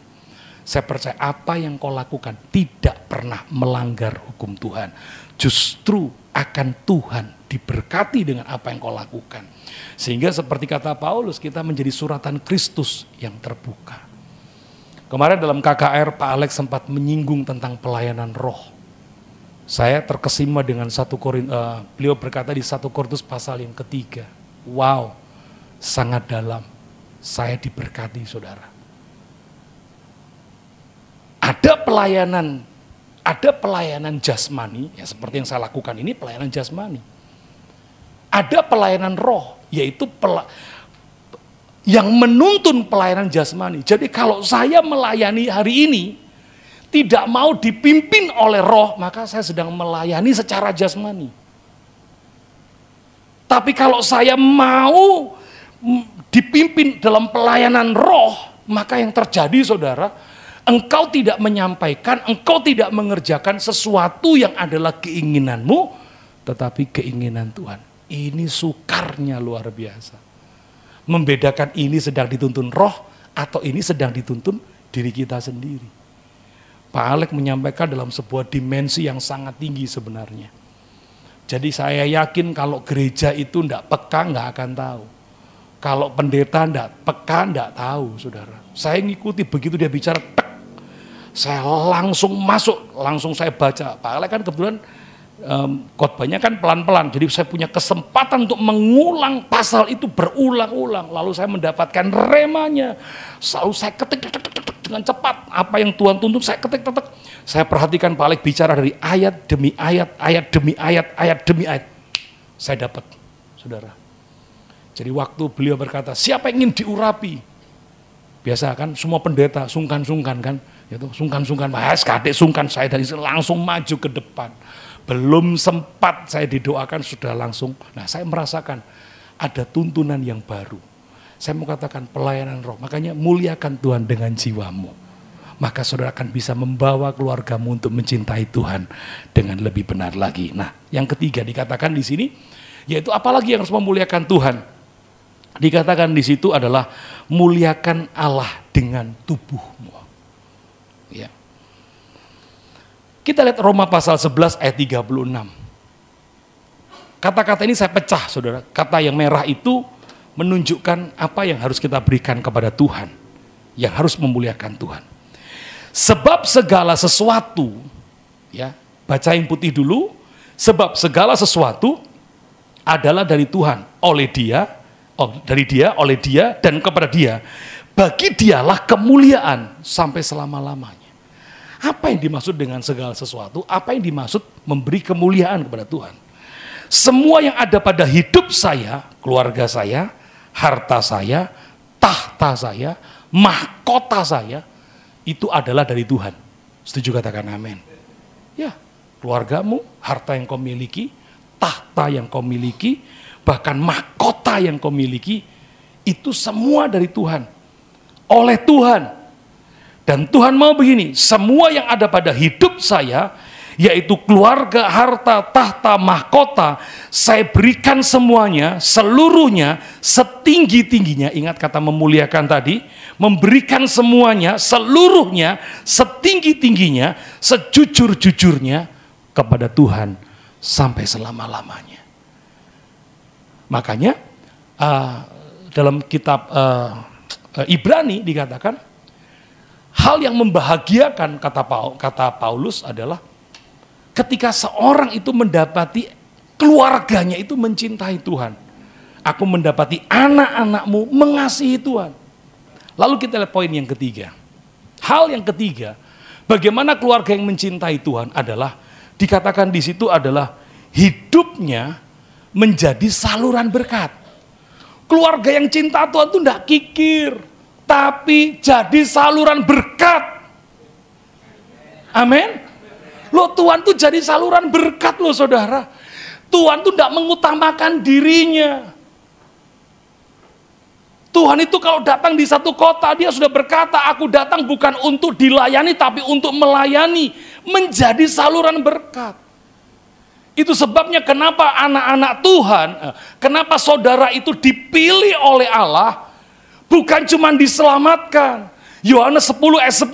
saya percaya apa yang kau lakukan tidak pernah melanggar hukum Tuhan. Justru akan Tuhan diberkati dengan apa yang kau lakukan. Sehingga seperti kata Paulus, kita menjadi suratan Kristus yang terbuka. Kemarin dalam KKR Pak Alex sempat menyinggung tentang pelayanan roh. Saya terkesima dengan beliau berkata di 1 Korintus pasal yang ketiga. Wow, sangat dalam. Saya diberkati saudara. Ada pelayanan jasmani, ya seperti yang saya lakukan ini pelayanan jasmani. Ada pelayanan roh, yaitu yang menuntun pelayanan jasmani. Jadi kalau saya melayani hari ini, tidak mau dipimpin oleh roh, maka saya sedang melayani secara jasmani. Tapi kalau saya mau dipimpin dalam pelayanan roh, maka yang terjadi saudara, engkau tidak menyampaikan, engkau tidak mengerjakan sesuatu yang adalah keinginanmu, tetapi keinginan Tuhan. Ini sukarnya luar biasa. Membedakan ini sedang dituntun roh, atau ini sedang dituntun diri kita sendiri. Pak Alex menyampaikan dalam sebuah dimensi yang sangat tinggi sebenarnya. Jadi saya yakin kalau gereja itu tidak peka, nggak akan tahu. Kalau pendeta tidak peka, tidak tahu saudara. Saya ngikuti begitu dia bicara, saya langsung masuk, langsung saya baca. Pak Alex kan kebetulan khotbahnya kan pelan-pelan, jadi saya punya kesempatan untuk mengulang pasal itu berulang-ulang. Lalu saya mendapatkan remanya, selalu saya ketik dengan cepat. Apa yang Tuhan tuntun saya ketik. Saya perhatikan Pak Alex bicara dari ayat demi ayat, ayat demi ayat, ayat demi ayat. Saya dapat, saudara. Jadi waktu beliau berkata, siapa yang ingin diurapi? Biasa kan, semua pendeta sungkan-sungkan kan. Itu sungkan-sungkan, kadek sungkan, saya dari sini langsung maju ke depan. Belum sempat saya didoakan sudah langsung. Nah, saya merasakan ada tuntunan yang baru. Saya mau katakan pelayanan roh, makanya muliakan Tuhan dengan jiwamu. Maka saudara akan bisa membawa keluargamu untuk mencintai Tuhan dengan lebih benar lagi. Nah, yang ketiga dikatakan di sini, yaitu apalagi yang harus memuliakan Tuhan. Dikatakan di situ adalah muliakan Allah dengan tubuhmu. Ya. Kita lihat Roma pasal 11 ayat 36. Kata-kata ini saya pecah saudara. Kata yang merah itu menunjukkan apa yang harus kita berikan kepada Tuhan. Yang harus memuliakan Tuhan. Sebab segala sesuatu, ya, baca yang putih dulu. Sebab segala sesuatu adalah dari Tuhan, oleh Dia, oleh Dia, dan kepada Dia. Bagi Dialah kemuliaan sampai selama-lamanya. Apa yang dimaksud dengan segala sesuatu? Apa yang dimaksud memberi kemuliaan kepada Tuhan? semua yang ada pada hidup saya, keluarga saya, harta saya, tahta saya, mahkota saya, itu adalah dari Tuhan. Setuju, katakan amin. Ya, keluargamu, harta yang kau miliki, tahta yang kau miliki, bahkan mahkota yang kau miliki, itu semua dari Tuhan. Oleh Tuhan. Dan Tuhan mau begini, semua yang ada pada hidup saya, yaitu keluarga, harta, tahta, mahkota, saya berikan semuanya, seluruhnya, setinggi-tingginya. Ingat kata memuliakan tadi, memberikan semuanya, seluruhnya, setinggi-tingginya, sejujur-jujurnya kepada Tuhan sampai selama-lamanya. Makanya dalam kitab Ibrani dikatakan, hal yang membahagiakan, kata Paulus, adalah ketika seorang itu mendapati keluarganya itu mencintai Tuhan. Aku mendapati anak-anakmu mengasihi Tuhan. Lalu kita lihat poin yang ketiga. Hal yang ketiga, bagaimana keluarga yang mencintai Tuhan adalah, dikatakan di situ adalah hidupnya menjadi saluran berkat. Keluarga yang cinta Tuhan itu tidak kikir, tapi jadi saluran berkat. Amin. Loh, Tuhan tuh jadi saluran berkat loh saudara. Tuhan tuh tidak mengutamakan dirinya. Tuhan itu kalau datang di satu kota, dia sudah berkata, aku datang bukan untuk dilayani, tapi untuk melayani. Menjadi saluran berkat. Itu sebabnya kenapa anak-anak Tuhan, kenapa saudara itu dipilih oleh Allah, bukan cuma diselamatkan. Yohanes 10 ayat 10,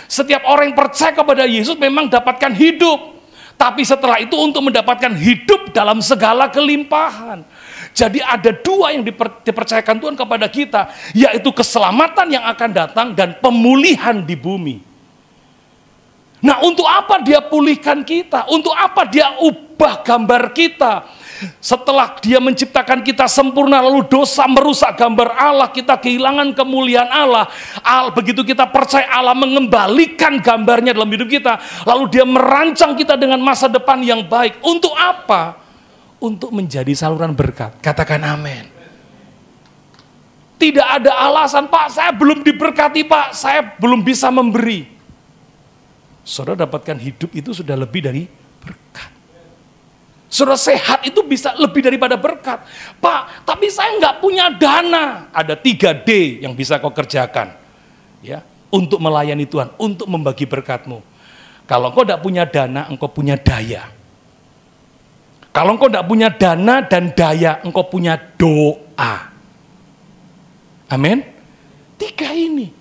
setiap orang yang percaya kepada Yesus memang dapatkan hidup. Tapi setelah itu untuk mendapatkan hidup dalam segala kelimpahan. Jadi ada dua yang dipercayakan Tuhan kepada kita, yaitu keselamatan yang akan datang dan pemulihan di bumi. Nah, untuk apa dia pulihkan kita? Untuk apa dia ubah gambar kita? Setelah dia menciptakan kita sempurna, lalu dosa merusak gambar Allah, kita kehilangan kemuliaan Allah. Begitu kita percaya, Allah mengembalikan gambarnya dalam hidup kita. Lalu dia merancang kita dengan masa depan yang baik. Untuk apa? Untuk menjadi saluran berkat. Katakan amin. Tidak ada alasan, Pak, saya belum diberkati, Pak, saya belum bisa memberi. Saudara dapatkan hidup itu sudah lebih dari berkat. Saudara sehat itu bisa lebih daripada berkat. Pak, tapi saya nggak punya dana. Ada 3D yang bisa kau kerjakan, ya, untuk melayani Tuhan, untuk membagi berkatmu. Kalau engkau tidak punya dana, engkau punya daya. Kalau engkau tidak punya dana dan daya, engkau punya doa. Amin. 3 ini.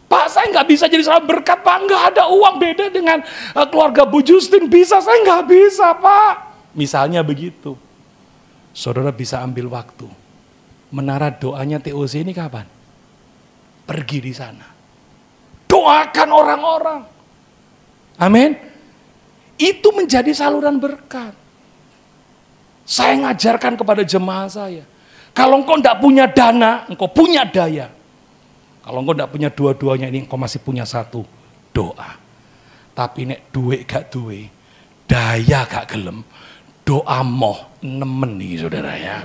Pak, saya nggak bisa jadi saluran berkat, Pak, nggak ada uang, beda dengan keluarga Bu Justin, bisa, saya nggak bisa, Pak. Misalnya begitu. Saudara bisa ambil waktu. Menara doanya TOC ini kapan? Pergi di sana. Doakan orang-orang. Amin. Itu menjadi saluran berkat. Saya ngajarkan kepada jemaah saya. Kalau engkau tidak punya dana, engkau punya daya. Kalau engkau tidak punya dua-duanya ini, engkau masih punya satu, doa. Tapi nek duit gak duwe, daya gak gelem, doa moh nemen nih saudara ya.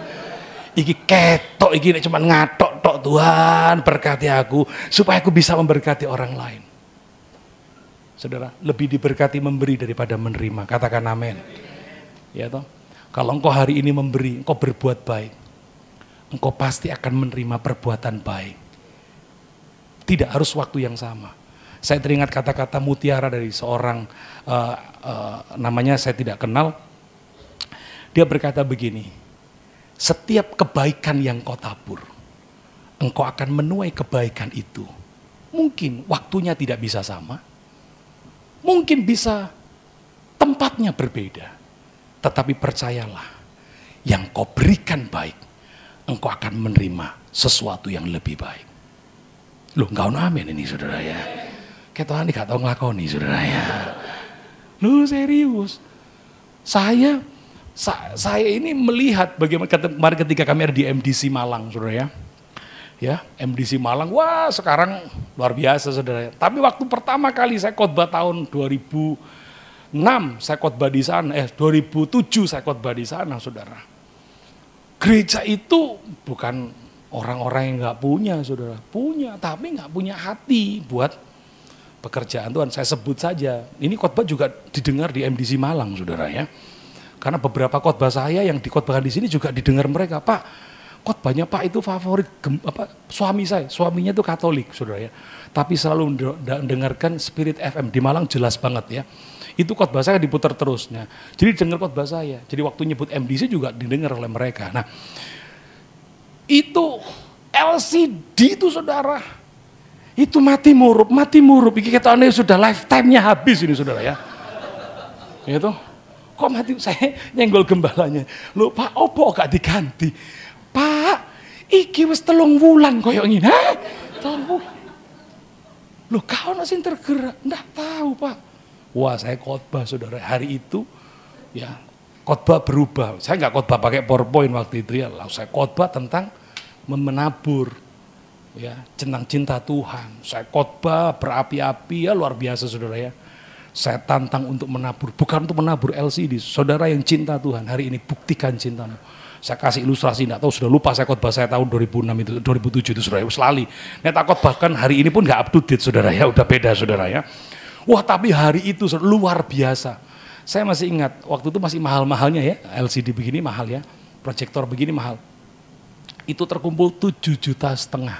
Iki ketok, iki nek cuma ngatok tok, Tuhan berkati aku, supaya aku bisa memberkati orang lain. Saudara, lebih diberkati memberi daripada menerima, katakan amin. Ya toh? Kalau engkau hari ini memberi, engkau berbuat baik, engkau pasti akan menerima perbuatan baik. Tidak harus waktu yang sama. Saya teringat kata-kata mutiara dari seorang, namanya saya tidak kenal. Dia berkata begini, setiap kebaikan yang kau tabur, engkau akan menuai kebaikan itu. Mungkin waktunya tidak bisa sama, mungkin bisa tempatnya berbeda. Tetapi percayalah, yang kau berikan baik, engkau akan menerima sesuatu yang lebih baik. Loh, enggak amin ini saudara ya. Ketohan ini gak tau ngelakoni saudara ya. Loh, serius. Saya ini melihat bagaimana kemarin ketika kami ada di MDC Malang saudara ya. Ya, MDC Malang, wah sekarang luar biasa saudara ya. Tapi waktu pertama kali saya khotbah tahun 2000 saya khotbah di sana, 2007 saya khotbah di sana, saudara. Gereja itu bukan orang-orang yang nggak punya, saudara. Punya, tapi nggak punya hati buat pekerjaan Tuhan. Saya sebut saja, ini khotbah juga didengar di MDC Malang, saudara ya. Karena beberapa khotbah saya yang dikhotbahkan di sini juga didengar mereka, Pak. Khotbahnya Pak itu favorit suami saya, suaminya itu Katolik, saudara ya. Tapi selalu mendengarkan Spirit FM di Malang jelas banget ya. Itu khotbah saya diputar terus. Nah, jadi dengar khotbah saya. Jadi waktu nyebut MDC juga didengar oleh mereka. Nah, itu LCD itu saudara. Itu mati murup. Ini kita sudah lifetime-nya habis ini saudara ya. Itu. Kok mati, saya nyenggol gembalanya. Loh Pak, opo gak diganti? Pak, iki wis 3 wulan koyo ngene. Hah? 3 wulan. Loh kau sing tergerak? Nggak tahu Pak. Wah saya khotbah saudara, hari itu ya khotbah berubah. Saya nggak khotbah pakai PowerPoint waktu itu ya. Lalu saya khotbah tentang menabur. Ya, tentang cinta Tuhan. Saya khotbah berapi-api ya luar biasa saudara ya. Saya tantang untuk menabur, bukan untuk menabur LCD. Saudara yang cinta Tuhan, hari ini buktikan cintamu. Saya kasih ilustrasi, enggak tahu sudah lupa saya khotbah saya tahun 2006 itu, 2007 itu saudara, selali. Nek tak khotbahkan hari ini pun enggak up to date saudara ya, udah beda saudara ya. Wah tapi hari itu saudara, luar biasa. Saya masih ingat, waktu itu masih mahal-mahalnya ya, LCD begini mahal ya, proyektor begini mahal. Itu terkumpul 7,5 juta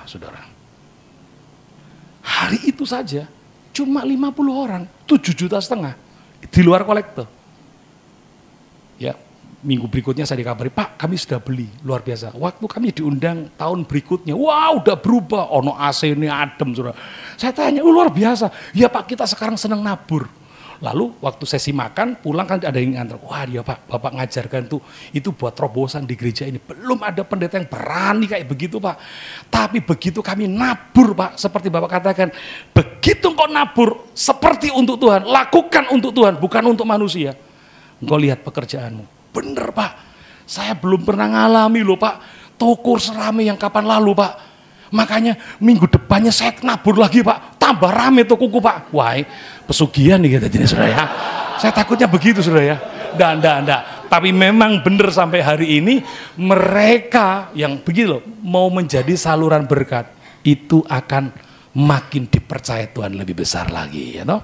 saudara. Hari itu saja, cuma 50 orang, 7,5 juta di luar kolektor. Ya, minggu berikutnya saya dikabari, Pak kami sudah beli, luar biasa. Waktu kami diundang tahun berikutnya, wah udah berubah, ono AC ini adem saudara. Saya tanya, luar biasa, ya Pak kita sekarang senang nabur. Lalu waktu sesi makan, pulang kan ada yang ngantar, wah dia Pak, Bapak ngajarkan tuh, itu buat terobosan di gereja ini. Belum ada pendeta yang berani kayak begitu Pak. Tapi begitu kami nabur Pak, seperti Bapak katakan, begitu engkau nabur, seperti untuk Tuhan, lakukan untuk Tuhan, bukan untuk manusia. Engkau lihat pekerjaanmu. Bener Pak, saya belum pernah ngalami loh Pak, toko serame yang kapan lalu Pak. Makanya minggu depannya saya nabur lagi Pak, tambah rame tokoku Pak. Wah, pesugihan nih kita jenis saudara ya. Saya takutnya begitu saudara ya. Nggak. Tapi memang benar sampai hari ini mereka yang begitu loh, mau menjadi saluran berkat itu akan makin dipercaya Tuhan lebih besar lagi ya toh.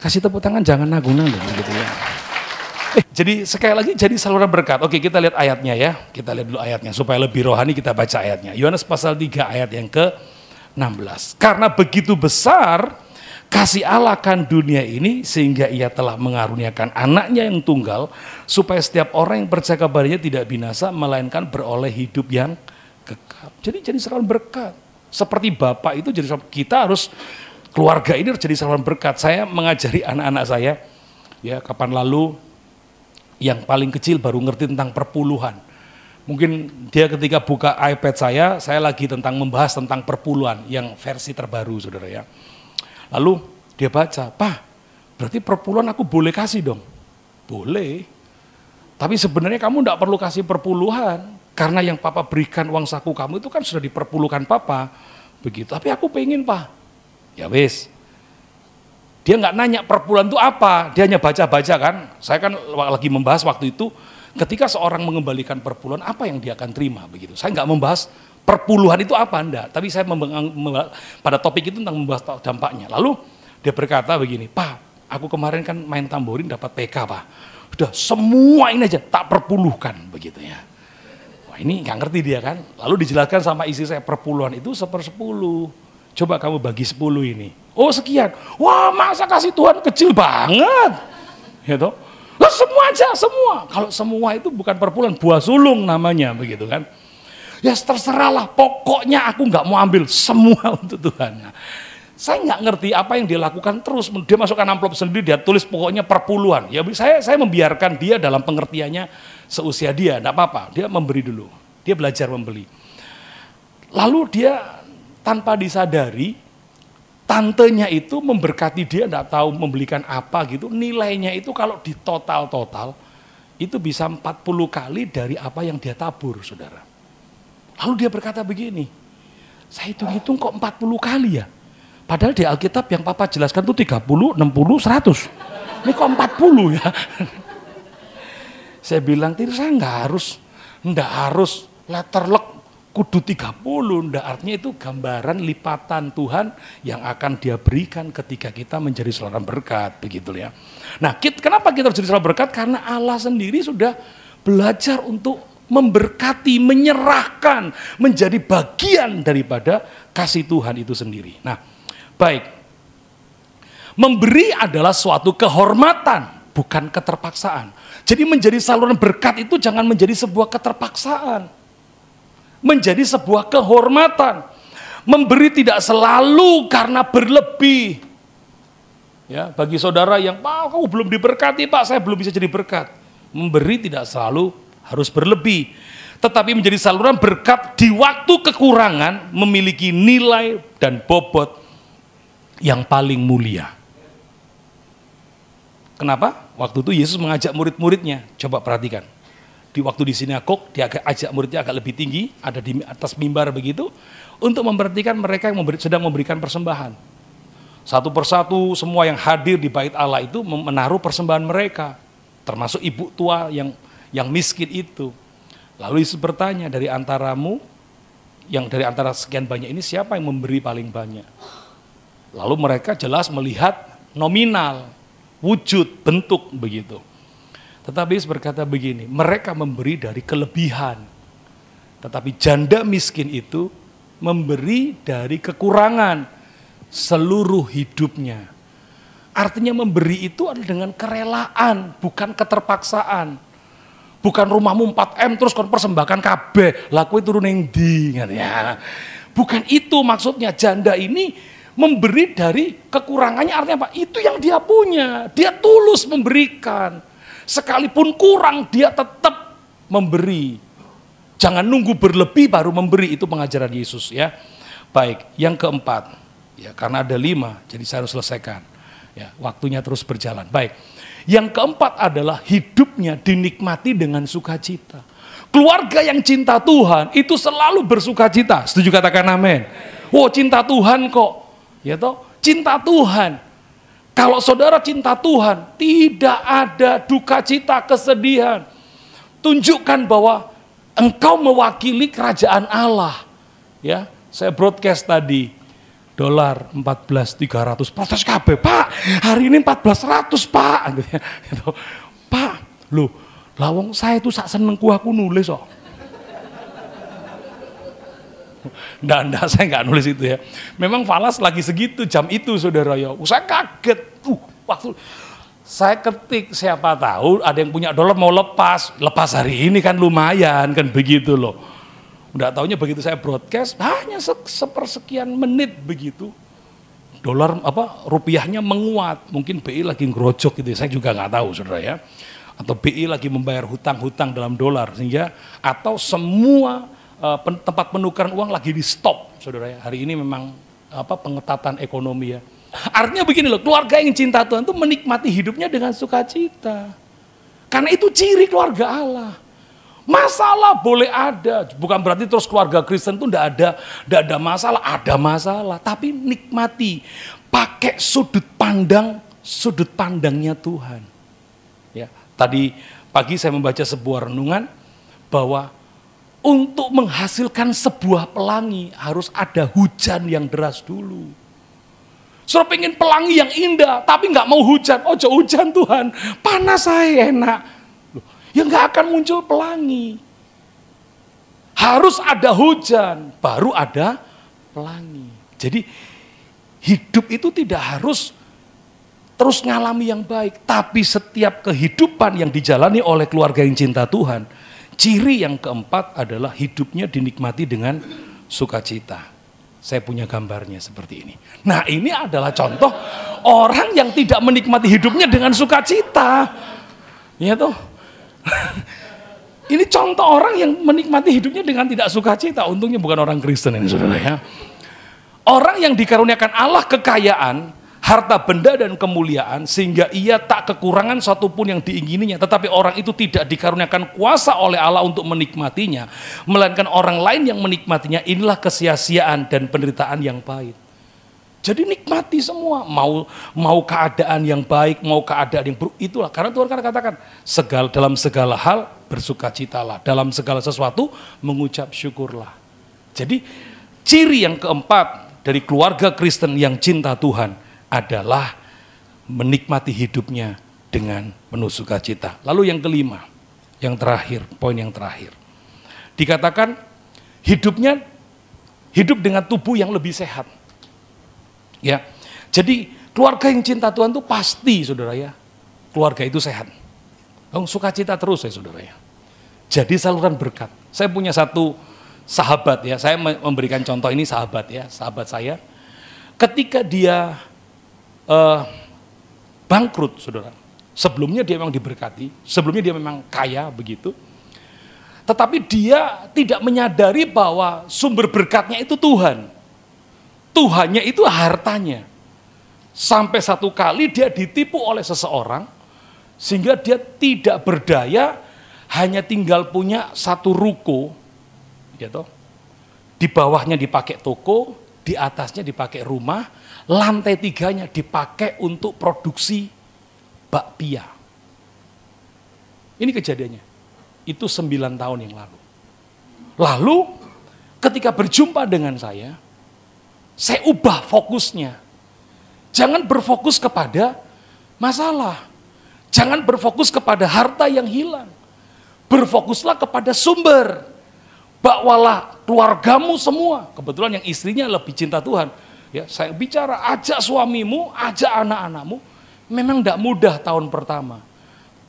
Kasih tepuk tangan jangan nanggung-nanggung gitu ya. Jadi sekali lagi jadi saluran berkat. Oke kita lihat ayatnya ya. Kita lihat dulu ayatnya supaya lebih rohani kita baca ayatnya. Yohanes pasal 3 ayat yang ke-16. Karena begitu besar kasih Allah akan dunia ini sehingga ia telah mengaruniakan anaknya yang tunggal supaya setiap orang yang percaya kepadanya tidak binasa melainkan beroleh hidup yang kekal. Jadi saluran berkat. Seperti Bapak itu jadi kita harus keluarga ini harus jadi saluran berkat. Saya mengajari anak-anak saya ya kapan lalu yang paling kecil baru ngerti tentang perpuluhan. Mungkin dia ketika buka iPad saya lagi membahas tentang perpuluhan yang versi terbaru saudara ya. Lalu dia baca, Pak berarti perpuluhan aku boleh kasih dong? Boleh, tapi sebenarnya kamu enggak perlu kasih perpuluhan, karena yang Papa berikan uang saku kamu itu kan sudah diperpuluhkan Papa, begitu. Tapi aku pengen Pak, ya wis. Dia nggak nanya perpuluhan itu apa, dia hanya baca-baca kan. Saya kan lagi membahas waktu itu, ketika seorang mengembalikan perpuluhan, apa yang dia akan terima begitu. Saya nggak membahas perpuluhan itu apa enggak, tapi saya pada topik itu tentang membahas dampaknya. Lalu dia berkata begini, Pak, aku kemarin kan main tamborin dapat PK Pak. Udah semua ini aja tak perpuluhkan begitu ya. Wah ini nggak ngerti dia kan. Lalu dijelaskan sama istri saya perpuluhan itu 1/10. Coba kamu bagi 10 ini. Oh sekian. Wah masa kasih Tuhan kecil banget. Gitu. Lah semua aja, semua. Kalau semua itu bukan perpuluhan, buah sulung namanya begitu kan. Ya terserahlah, pokoknya aku nggak mau ambil semua untuk Tuhan. Nah, saya nggak ngerti apa yang dia lakukan terus. Dia masukkan amplop sendiri, dia tulis pokoknya perpuluhan. Ya saya membiarkan dia dalam pengertiannya seusia dia, enggak apa-apa. Dia memberi dulu. Dia belajar membeli. Lalu dia tanpa disadari, tantenya itu memberkati dia, enggak tahu membelikan apa gitu, nilainya itu kalau di total itu bisa 40 kali dari apa yang dia tabur, saudara. Lalu dia berkata begini, saya hitung-hitung kok 40 kali ya, padahal di Alkitab yang Papa jelaskan itu 30, 60, 100. Ini kok 40 ya? Saya bilang, saya enggak harus letterlek kudu 30, enggak, artinya itu gambaran lipatan Tuhan yang akan Dia berikan ketika kita menjadi saluran berkat, begitu ya. Nah, kenapa kita harus jadi saluran berkat? Karena Allah sendiri sudah belajar untuk memberkati, menyerahkan, menjadi bagian daripada kasih Tuhan itu sendiri. Nah, baik. Memberi adalah suatu kehormatan, bukan keterpaksaan. Jadi menjadi saluran berkat itu jangan menjadi sebuah keterpaksaan. Menjadi sebuah kehormatan. Memberi tidak selalu karena berlebih. Ya, bagi saudara yang, Pak, kamu belum diberkati, Pak, saya belum bisa jadi berkat. Memberi tidak selalu harus berlebih. Tetapi menjadi saluran berkat di waktu kekurangan memiliki nilai dan bobot yang paling mulia. Kenapa? Waktu itu Yesus mengajak murid-muridnya, coba perhatikan. Di waktu di sinagog, dia ajak muridnya agak lebih tinggi, ada di atas mimbar begitu, untuk memperhatikan mereka yang sedang memberikan persembahan. Satu persatu semua yang hadir di bait Allah itu menaruh persembahan mereka, termasuk ibu tua yang miskin itu. Lalu Yesus bertanya, dari antaramu, yang dari antara sekian banyak ini siapa yang memberi paling banyak? Lalu mereka jelas melihat nominal, wujud, bentuk begitu. Tetapi Yesus berkata begini, mereka memberi dari kelebihan. Tetapi janda miskin itu memberi dari kekurangan seluruh hidupnya. Artinya memberi itu adalah dengan kerelaan, bukan keterpaksaan. Bukan rumahmu 4M terus kon persembahkan kabeh, laku turun yang di. Ya. Bukan itu maksudnya, janda ini memberi dari kekurangannya, artinya apa? Itu yang dia punya, dia tulus memberikan. Sekalipun kurang, dia tetap memberi. Jangan nunggu berlebih baru memberi, itu pengajaran Yesus ya. Baik, yang keempat, ya karena ada 5, jadi saya harus selesaikan. Ya, waktunya terus berjalan. Baik, yang keempat adalah hidupnya dinikmati dengan sukacita. Keluarga yang cinta Tuhan itu selalu bersukacita. Setuju katakan amin. Oh, cinta Tuhan kok. Ya toh, cinta Tuhan. Kalau saudara cinta Tuhan, tidak ada duka cita, kesedihan. Tunjukkan bahwa engkau mewakili kerajaan Allah. Ya, saya broadcast tadi, dolar 14.300, protes kabeh, Pak, hari ini 14.100 Pak. Gitu. Pak, loh, lawang saya itu sak senengku aku nulis kok. Nggak, saya nggak nulis itu ya. Memang falas lagi segitu jam itu saudara ya. Saya kaget. Waktu saya ketik, siapa tahu ada yang punya dolar mau lepas hari ini kan lumayan kan begitu loh. Nggak taunya begitu saya broadcast hanya sepersekian menit begitu. Dolar rupiahnya menguat. Mungkin BI lagi ngerojok gitu. Saya juga nggak tahu saudara ya. Atau BI lagi membayar hutang-hutang dalam dolar sehingga atau semua tempat penukaran uang lagi di stop, saudara ya. Hari ini memang pengetatan ekonomi ya. Artinya begini loh, keluarga yang cinta Tuhan itu menikmati hidupnya dengan sukacita. Karena itu ciri keluarga Allah. Masalah boleh ada, bukan berarti terus keluarga Kristen itu tidak ada masalah, ada masalah. Tapi nikmati, pakai sudut pandangnya Tuhan. Ya, tadi pagi saya membaca sebuah renungan bahwa untuk menghasilkan sebuah pelangi harus ada hujan yang deras dulu. Suruh pengen pelangi yang indah, tapi nggak mau hujan. Oh, jauh hujan Tuhan, panas saya enak. Loh, ya nggak akan muncul pelangi. Harus ada hujan, baru ada pelangi. Jadi hidup itu tidak harus terus ngalami yang baik, tapi setiap kehidupan yang dijalani oleh keluarga yang cinta Tuhan, ciri yang keempat adalah hidupnya dinikmati dengan sukacita. Saya punya gambarnya seperti ini. Nah, ini adalah contoh orang yang tidak menikmati hidupnya dengan sukacita. Ya toh? Ini contoh orang yang menikmati hidupnya dengan tidak sukacita. Untungnya bukan orang Kristen ini saudara ya. Orang yang dikaruniakan Allah kekayaan, harta benda dan kemuliaan sehingga ia tak kekurangan satupun yang diingininya, tetapi orang itu tidak dikaruniakan kuasa oleh Allah untuk menikmatinya, melainkan orang lain yang menikmatinya. Inilah kesia-siaan dan penderitaan yang pahit. Jadi nikmati semua, mau keadaan yang baik, mau keadaan yang buruk, itulah. Karena Tuhan kan katakan, dalam segala hal bersukacitalah, dalam segala sesuatu mengucap syukurlah. Jadi ciri yang keempat dari keluarga Kristen yang cinta Tuhan adalah menikmati hidupnya dengan penuh sukacita. Lalu yang kelima, yang terakhir, poin yang terakhir. Dikatakan hidup dengan tubuh yang lebih sehat. Ya, jadi keluarga yang cinta Tuhan itu pasti, saudara ya, keluarga itu sehat. Sukacita terus ya, saudara ya. Jadi saluran berkat. Saya punya satu sahabat ya, saya memberikan contoh ini sahabat ya, sahabat saya. Ketika dia bangkrut, saudara. Sebelumnya dia memang diberkati, sebelumnya dia memang kaya begitu. Tetapi dia tidak menyadari bahwa sumber berkatnya itu Tuhan. Tuhannya itu hartanya. Sampai satu kali dia ditipu oleh seseorang, sehingga dia tidak berdaya, hanya tinggal punya satu ruko, gitu. Di bawahnya dipakai toko, di atasnya dipakai rumah, lantai 3-nya dipakai untuk produksi bakpia. Ini kejadiannya. Itu 9 tahun yang lalu. Lalu ketika berjumpa dengan saya ubah fokusnya. Jangan berfokus kepada masalah. Jangan berfokus kepada harta yang hilang. Berfokuslah kepada sumber. Bakwalah keluargamu semua. Kebetulan yang istrinya lebih cinta Tuhan. Ya, saya bicara, ajak suamimu, ajak anak-anakmu. Memang tidak mudah tahun pertama.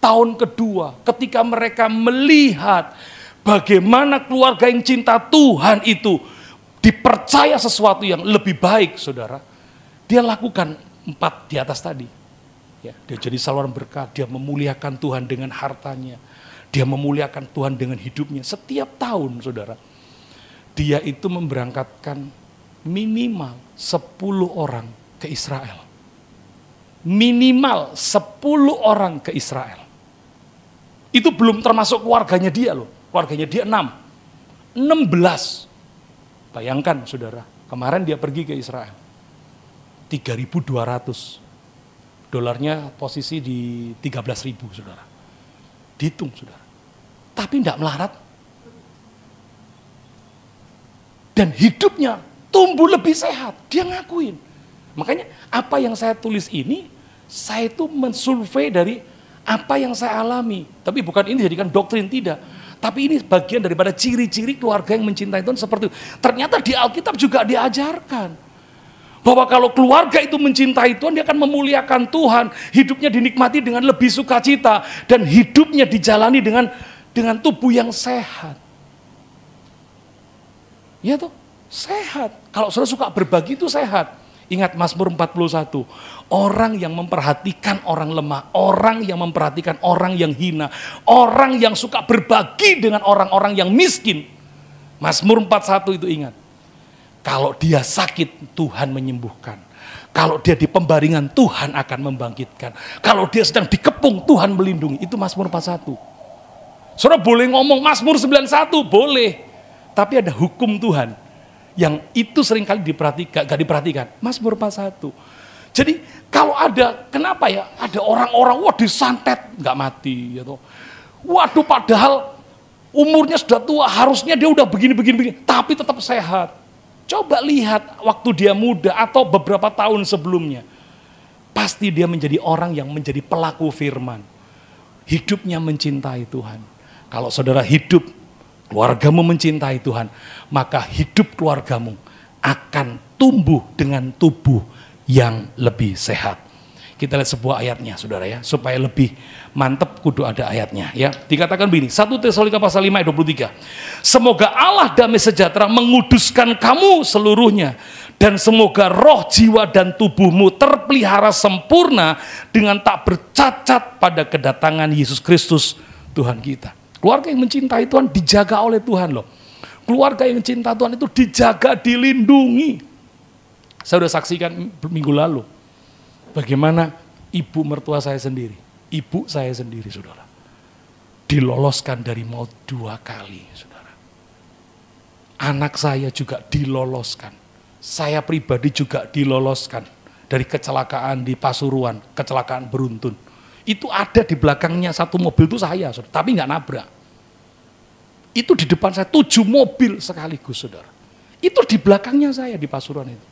Tahun kedua, ketika mereka melihat bagaimana keluarga yang cinta Tuhan itu dipercaya sesuatu yang lebih baik, saudara. Dia lakukan 4 di atas tadi. Ya, dia jadi saluran berkat, dia memuliakan Tuhan dengan hartanya. Dia memuliakan Tuhan dengan hidupnya. Setiap tahun, saudara, dia itu memberangkatkan minimal 10 orang ke Israel. Minimal 10 orang ke Israel. Itu belum termasuk keluarganya dia loh. Keluarganya dia 16. Bayangkan saudara, kemarin dia pergi ke Israel. 3.200. Dolarnya posisi di 13.000 saudara. Dihitung saudara. Tapi tidak melarat. Dan hidupnya tumbuh lebih sehat. Dia ngakuin. Makanya apa yang saya tulis ini, saya itu mensurvei dari apa yang saya alami. Tapi bukan ini jadikan doktrin, tidak. Tapi ini bagian daripada ciri-ciri keluarga yang mencintai Tuhan seperti itu. Ternyata di Alkitab juga diajarkan. Bahwa kalau keluarga itu mencintai Tuhan, dia akan memuliakan Tuhan. Hidupnya dinikmati dengan lebih sukacita. Dan hidupnya dijalani dengan tubuh yang sehat. Ya tuh, sehat. Kalau saudara suka berbagi itu sehat. Ingat Mazmur 41, orang yang memperhatikan orang lemah, orang yang memperhatikan orang yang hina, orang yang suka berbagi dengan orang-orang yang miskin. Mazmur 41 itu ingat, kalau dia sakit Tuhan menyembuhkan, kalau dia di pembaringan Tuhan akan membangkitkan, kalau dia sedang dikepung Tuhan melindungi. Itu Mazmur 41. Saudara boleh ngomong Mazmur 91, boleh, tapi ada hukum Tuhan yang itu seringkali gak diperhatikan. Mazmur 41. Jadi kalau ada, kenapa ya, ada orang-orang wah disantet gak mati gitu. Waduh, padahal umurnya sudah tua, harusnya dia udah begini, tapi tetap sehat. Coba lihat waktu dia muda atau beberapa tahun sebelumnya. Pasti dia menjadi orang yang menjadi pelaku firman. Hidupnya mencintai Tuhan. Kalau saudara hidup, keluargamu mencintai Tuhan, maka hidup keluargamu akan tumbuh dengan tubuh yang lebih sehat. Kita lihat sebuah ayatnya, saudara ya, supaya lebih mantap kudu ada ayatnya ya. Dikatakan begini, 1 Tesalonika pasal 5 ayat 23. Semoga Allah damai sejahtera menguduskan kamu seluruhnya, dan semoga roh, jiwa, dan tubuhmu terpelihara sempurna dengan tak bercacat pada kedatangan Yesus Kristus Tuhan kita. Keluarga yang mencintai Tuhan dijaga oleh Tuhan loh. Keluarga yang cinta Tuhan itu dijaga, dilindungi. Saya sudah saksikan minggu lalu. Bagaimana ibu mertua saya sendiri. Ibu saya sendiri, saudara. Diloloskan dari maut 2 kali, saudara. Anak saya juga diloloskan Saya pribadi juga diloloskan dari kecelakaan di Pasuruan, kecelakaan beruntun. Itu ada di belakangnya satu mobil itu saya, saudara, tapi nggak nabrak. Itu di depan saya 7 mobil sekaligus, saudara. Itu di belakangnya saya di Pasuruan itu.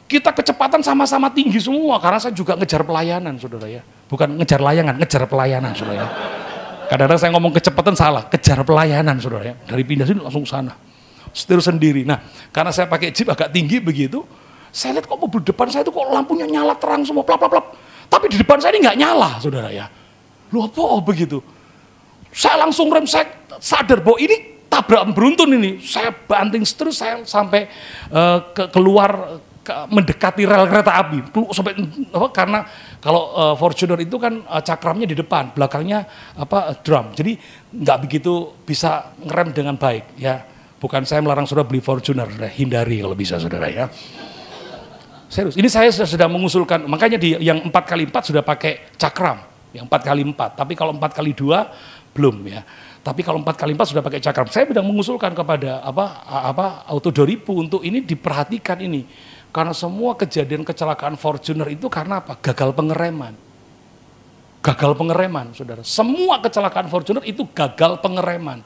Kita kecepatan sama-sama tinggi semua, karena saya juga ngejar pelayanan, saudara ya. Bukan ngejar layangan, ngejar pelayanan, saudara ya. Kadang-kadang saya ngomong kecepatan salah, kejar pelayanan, saudara ya. Dari pindah sini langsung sana, setir sendiri. Nah, karena saya pakai jeep agak tinggi begitu, saya lihat kok mobil depan saya itu kok lampunya nyala terang semua, plap-plap-plap. Tapi di depan saya ini nggak nyala, saudara ya. Loh apa begitu? Saya langsung rem, saya sadar bahwa ini tabrakan beruntun ini. Saya banting setir, saya sampai keluar, mendekati rel kereta api sampai karena kalau Fortuner itu kan cakramnya di depan, belakangnya drum, jadi nggak begitu bisa ngerem dengan baik ya. Bukan saya melarang saudara beli Fortuner, hindari kalau bisa saudara ya. Serius, ini saya sedang mengusulkan, makanya di yang 4x4 sudah pakai cakram, yang 4x4, tapi kalau 4x2 belum ya. Tapi kalau 4x4 sudah pakai cakram. Saya sedang mengusulkan kepada Auto 2000 untuk ini diperhatikan ini. Karena semua kejadian kecelakaan Fortuner itu karena apa? Gagal pengereman. Gagal pengereman, saudara. Semua kecelakaan Fortuner itu gagal pengereman.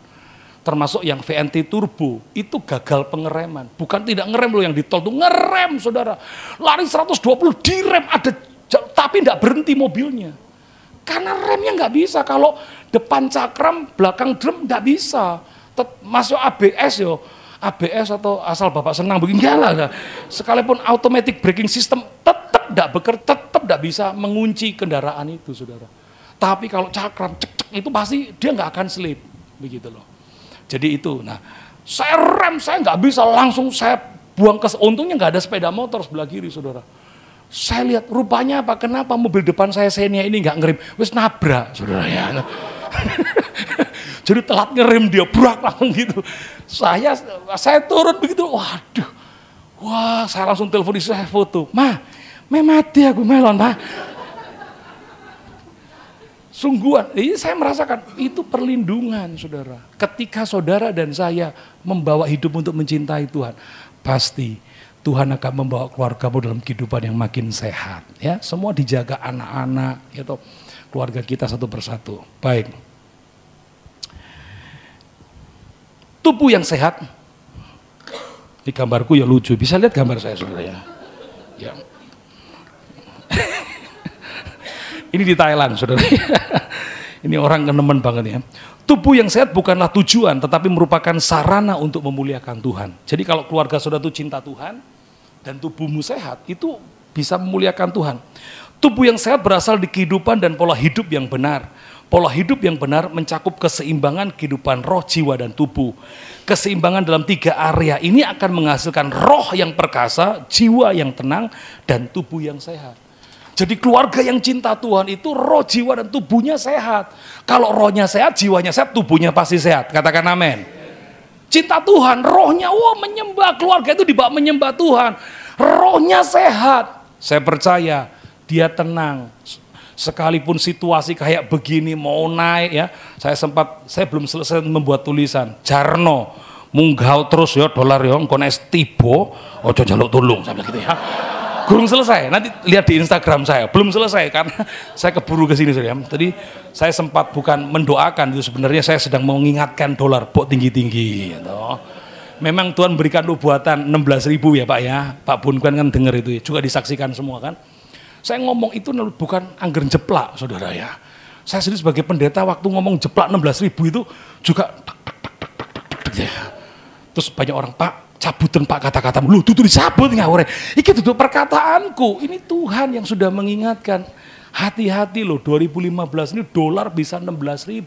Termasuk yang VNT Turbo, itu gagal pengereman. Bukan tidak ngerem loh, yang di tol itu ngerem, saudara. Lari 120 direm, tapi tidak berhenti mobilnya. Karena remnya nggak bisa, kalau depan cakram, belakang drum nggak bisa. Masuk ABS yo. ABS atau asal Bapak senang begini, enggak lah. Sekalipun automatic braking system tetap tidak bekerja, tetap tidak bisa mengunci kendaraan itu, saudara. Tapi kalau cakram cek itu pasti dia nggak akan slip, begitu loh. Jadi itu, nah saya rem, saya nggak bisa, langsung saya buang ke, untungnya nggak ada sepeda motor sebelah kiri, saudara. Saya lihat rupanya apa, kenapa mobil depan saya Xenia ini nggak ngerem, wis nabrak, saudara ya. Jadi telat ngerem dia, brak langsung gitu. Saya turun begitu, waduh. Wah, saya langsung telepon istri saya, foto. Mati aku melon, Ma. Sungguhan, ini saya merasakan, itu perlindungan, saudara. Ketika saudara dan saya membawa hidup untuk mencintai Tuhan, pasti Tuhan akan membawa keluargamu dalam kehidupan yang makin sehat. Ya, semua dijaga anak-anak, gitu. Keluarga kita satu persatu. Baik. Tubuh yang sehat, di gambarku ya lucu, bisa lihat gambar saya saudara ya. Ya. Ini di Thailand saudara. Ini orang kenemen banget ya. Tubuh yang sehat bukanlah tujuan, tetapi merupakan sarana untuk memuliakan Tuhan. Jadi kalau keluarga saudara itu cinta Tuhan, dan tubuhmu sehat, itu bisa memuliakan Tuhan. Tubuh yang sehat berasal di kehidupan dan pola hidup yang benar. Pola hidup yang benar mencakup keseimbangan kehidupan roh, jiwa, dan tubuh. Keseimbangan dalam 3 area ini akan menghasilkan roh yang perkasa, jiwa yang tenang, dan tubuh yang sehat. Jadi keluarga yang cinta Tuhan itu roh, jiwa, dan tubuhnya sehat. Kalau rohnya sehat, jiwanya sehat, tubuhnya pasti sehat. Katakan amin. Cinta Tuhan, rohnya menyembah, keluarga itu dibawa menyembah Tuhan. Rohnya sehat. Saya percaya dia tenang. Sekalipun situasi kayak begini mau naik ya, saya belum selesai membuat tulisan. Jarno munggah terus ya dolar ya, engko nek tiba ojo njaluk tulung sampai gitu ya. Belum selesai, nanti lihat di Instagram saya. Belum selesai karena saya keburu ke sini ya. Tadi saya sempat bukan mendoakan, itu sebenarnya saya sedang mengingatkan dolar kok tinggi-tinggi gitu. Memang Tuhan berikan nubuatan 16.000 ya Pak ya. Pak Bunkan kan dengar itu ya, juga disaksikan semua kan. Saya ngomong itu bukan angger jeplak, saudara ya. Saya sendiri sebagai pendeta waktu ngomong jeplak 16.000 itu juga ya. Terus banyak orang, Pak, cabutin Pak kata-katamu. Lu itu dicabut ngawure. Iki duduk perkataanku. Ini Tuhan yang sudah mengingatkan. Hati-hati loh, 2015 ini dolar bisa 16.000.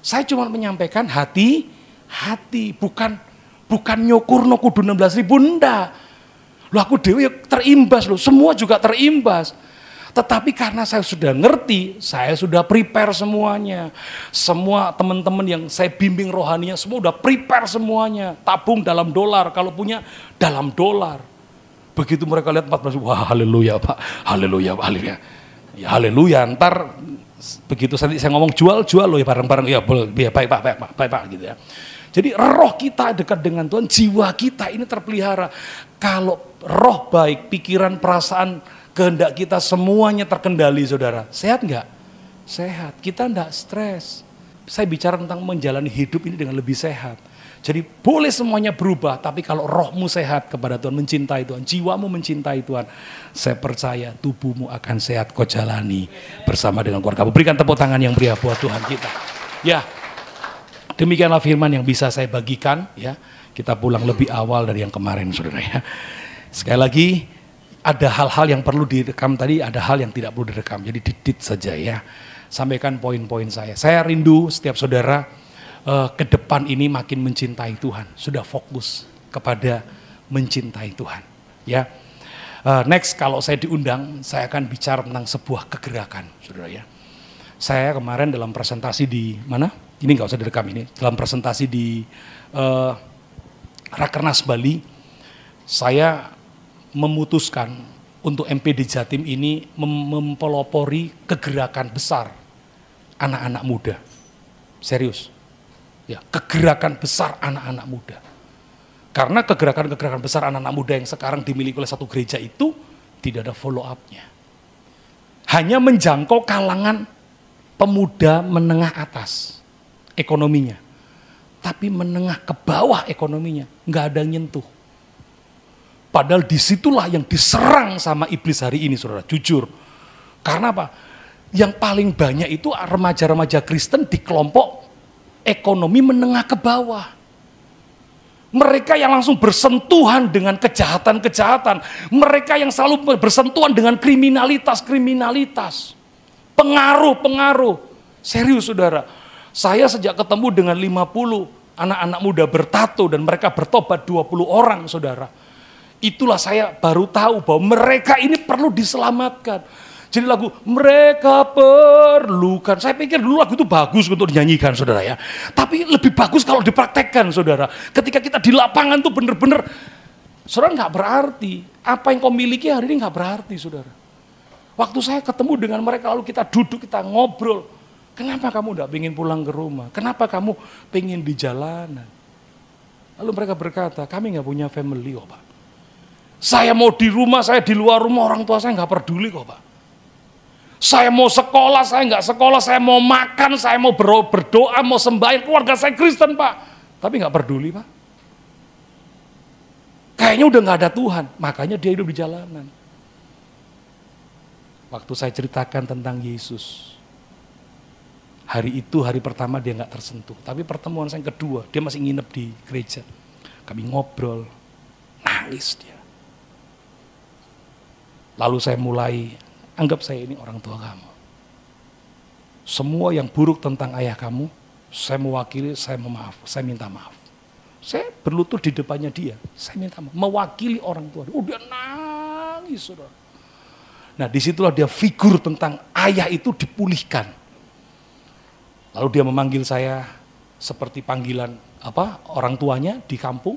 Saya cuma menyampaikan hati-hati, bukan nyukur no kudu 16.000, enggak. Loh aku dewi terimbas loh, semua juga terimbas. Tetapi karena saya sudah ngerti, saya sudah prepare semuanya. Semua teman-teman yang saya bimbing rohaninya, semua udah prepare semuanya. Tabung dalam dolar, kalau punya dalam dolar. Begitu mereka lihat 14, wah haleluya Pak, haleluya Pak, haleluya. Ya haleluya, ntar begitu saya ngomong jual loh ya bareng-bareng, ya boleh, ya baik Pak gitu ya. Jadi roh kita dekat dengan Tuhan, jiwa kita ini terpelihara. Kalau roh baik, pikiran, perasaan, kehendak kita semuanya terkendali, saudara. Sehat nggak? Sehat. Kita nggak stres. Saya bicara tentang menjalani hidup ini dengan lebih sehat. Jadi boleh semuanya berubah, tapi kalau rohmu sehat kepada Tuhan, mencintai Tuhan, jiwamu mencintai Tuhan, saya percaya tubuhmu akan sehat kau jalani bersama dengan keluarga. Berikan tepuk tangan yang meriah buat Tuhan kita. Ya, demikianlah firman yang bisa saya bagikan. Ya, kita pulang lebih awal dari yang kemarin, saudara ya. Sekali lagi, ada hal-hal yang perlu direkam tadi, ada hal yang tidak perlu direkam. Jadi didit saja ya. Sampaikan poin-poin saya. Saya rindu setiap saudara ke depan ini makin mencintai Tuhan, sudah fokus kepada mencintai Tuhan. Ya, next kalau saya diundang, saya akan bicara tentang sebuah kegerakan, saudara ya. Saya kemarin dalam presentasi di mana? Ini nggak usah direkam ini. Dalam presentasi di Rakernas Bali, saya memutuskan untuk MPD Jatim ini mempelopori kegerakan besar anak-anak muda. Serius. Ya, kegerakan besar anak-anak muda. Karena kegerakan-kegerakan besar anak-anak muda yang sekarang dimiliki oleh satu gereja itu tidak ada follow up-nya. Hanya menjangkau kalangan pemuda menengah atas ekonominya. Tapi menengah ke bawah ekonominya, nggak ada yang nyentuh. Padahal disitulah yang diserang sama iblis hari ini, saudara, jujur. Karena apa? Yang paling banyak itu remaja-remaja Kristen di kelompok ekonomi menengah ke bawah. Mereka yang langsung bersentuhan dengan kejahatan-kejahatan. Mereka yang selalu bersentuhan dengan kriminalitas-kriminalitas. Pengaruh-pengaruh. Serius saudara, saya sejak ketemu dengan 50 anak-anak muda bertato dan mereka bertobat 20 orang saudara. Itulah saya baru tahu bahwa mereka ini perlu diselamatkan. Jadi lagu mereka perlukan, saya pikir dulu lagu itu bagus untuk dinyanyikan saudara ya. Tapi lebih bagus kalau dipraktekkan saudara. Ketika kita di lapangan tuh bener-bener, saudara nggak berarti. Apa yang kau miliki hari ini nggak berarti saudara. Waktu saya ketemu dengan mereka lalu kita duduk, kita ngobrol. Kenapa kamu nggak pengen pulang ke rumah? Kenapa kamu pengen di jalanan? Lalu mereka berkata, kami nggak punya family kok Pak. Saya mau di rumah, saya di luar rumah, orang tua saya nggak peduli kok Pak. Saya mau sekolah, saya nggak sekolah, saya mau makan, saya mau berdoa, mau sembahyang, keluarga saya Kristen Pak. Tapi nggak peduli Pak. Kayaknya udah nggak ada Tuhan, makanya dia hidup di jalanan. Waktu saya ceritakan tentang Yesus, hari itu hari pertama dia nggak tersentuh. Tapi pertemuan saya yang kedua, dia masih nginep di gereja. Kami ngobrol, nangis dia. Lalu saya mulai, anggap saya ini orang tua kamu. Semua yang buruk tentang ayah kamu, saya mewakili, saya minta maaf. Saya berlutut di depannya dia, saya minta maaf. Mewakili orang tua, udah nangis saudara. Nah disitulah dia figur tentang ayah itu dipulihkan. Lalu dia memanggil saya seperti panggilan orang tuanya di kampung.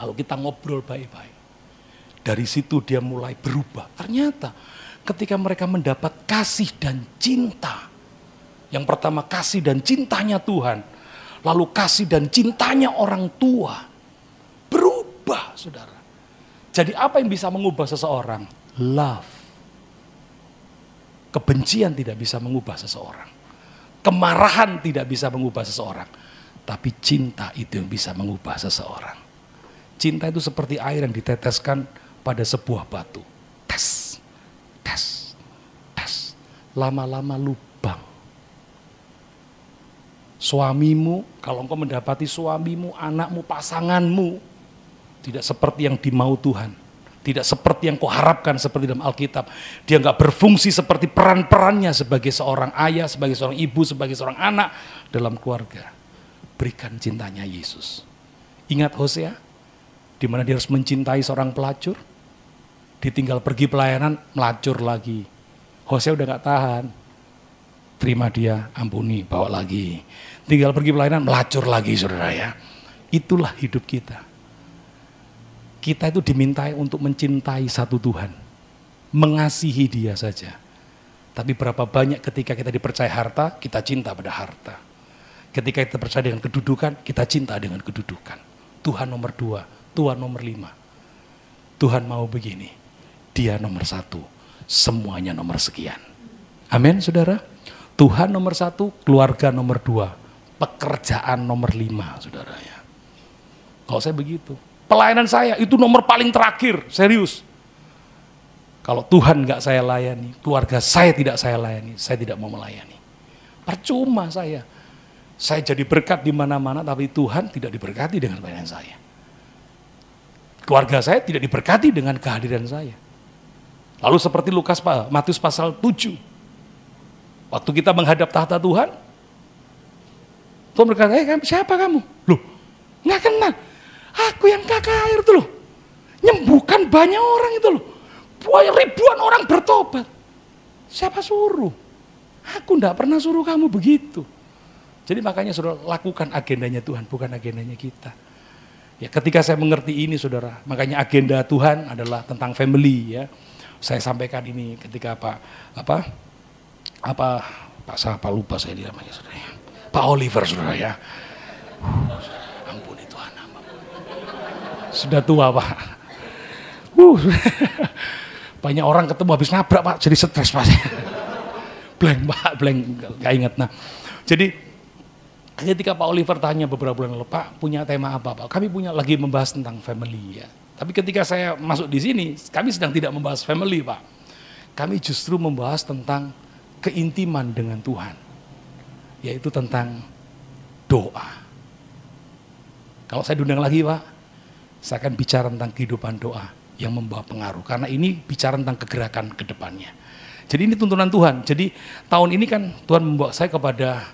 Lalu kita ngobrol baik-baik. Dari situ dia mulai berubah. Ternyata ketika mereka mendapat kasih dan cinta. Yang pertama kasih dan cintanya Tuhan. Lalu kasih dan cintanya orang tua. Berubah saudara. Jadi apa yang bisa mengubah seseorang? Love. Kebencian tidak bisa mengubah seseorang. Kemarahan tidak bisa mengubah seseorang. Tapi cinta itu yang bisa mengubah seseorang. Cinta itu seperti air yang diteteskan pada sebuah batu. Tes, tes, tes. Lama-lama lubang. Suamimu, kalau engkau mendapati suamimu, anakmu, pasanganmu, tidak seperti yang dimau Tuhan. Tidak seperti yang kau harapkan seperti dalam Alkitab. Dia nggak berfungsi seperti peran-perannya sebagai seorang ayah, sebagai seorang ibu, sebagai seorang anak dalam keluarga. Berikan cintanya Yesus. Ingat Hosea, di mana dia harus mencintai seorang pelacur. Ditinggal pergi pelayanan, melacur lagi. Hosea udah gak tahan. Terima dia, ampuni, bawa lagi. Tinggal pergi pelayanan, melacur lagi saudara ya. Itulah hidup kita. Kita itu dimintai untuk mencintai satu Tuhan. Mengasihi dia saja. Tapi berapa banyak ketika kita dipercaya harta, kita cinta pada harta. Ketika kita percaya dengan kedudukan, kita cinta dengan kedudukan. Tuhan nomor 2, Tuhan nomor 5. Tuhan mau begini, Dia nomor 1, semuanya nomor sekian. Amin, saudara. Tuhan nomor 1, keluarga nomor 2, pekerjaan nomor 5, saudara ya. Kalau saya begitu, pelayanan saya itu nomor paling terakhir, serius. Kalau Tuhan nggak saya layani, keluarga saya tidak saya layani, saya tidak mau melayani. Percuma saya jadi berkat di mana-mana, tapi Tuhan tidak diberkati dengan pelayanan saya. Keluarga saya tidak diberkati dengan kehadiran saya. Lalu seperti Matius pasal 7, waktu kita menghadap tahta Tuhan, Tuhan berkata, siapa kamu? Loh, nggak kenal. Aku yang kakak air itu loh, nyembuhkan banyak orang itu loh. Ribuan orang bertobat. Siapa suruh? Aku enggak pernah suruh kamu begitu. Jadi makanya saudara, lakukan agendanya Tuhan, bukan agendanya kita. Ya, ketika saya mengerti ini saudara, makanya agenda Tuhan adalah tentang family ya. Saya sampaikan ini ketika Pak lupa saya namanya saudara ya. Pak Oliver saudara ya. Ampuni Tuhan. Sudah tua Pak. Banyak orang ketemu habis nabrak Pak, jadi stres Pak. Blank gak ingat. Nah, jadi ketika Pak Oliver tanya beberapa bulan lalu, Pak punya tema apa Pak? Kami lagi membahas tentang family ya. Tapi ketika saya masuk di sini, kami sedang tidak membahas family Pak. Kami justru membahas tentang keintiman dengan Tuhan. Yaitu tentang doa. Kalau saya diundang lagi Pak, saya akan bicara tentang kehidupan doa yang membawa pengaruh. Karena ini bicara tentang kegerakan ke depannya. Jadi ini tuntunan Tuhan. Jadi tahun ini kan Tuhan membawa saya kepada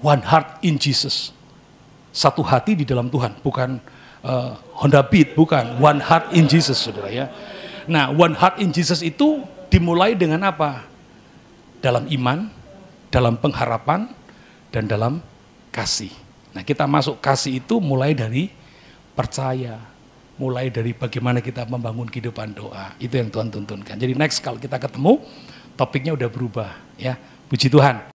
one heart in Jesus. Satu hati di dalam Tuhan, bukan Honda Beat, bukan one heart in Jesus, saudara ya. Nah, one heart in Jesus itu dimulai dengan apa? Dalam iman, dalam pengharapan, dan dalam kasih. Nah, kita masuk kasih itu mulai dari percaya, mulai dari bagaimana kita membangun kehidupan doa. Itu yang Tuhan tuntunkan. Jadi next kalau kita ketemu, topiknya udah berubah ya. Puji Tuhan.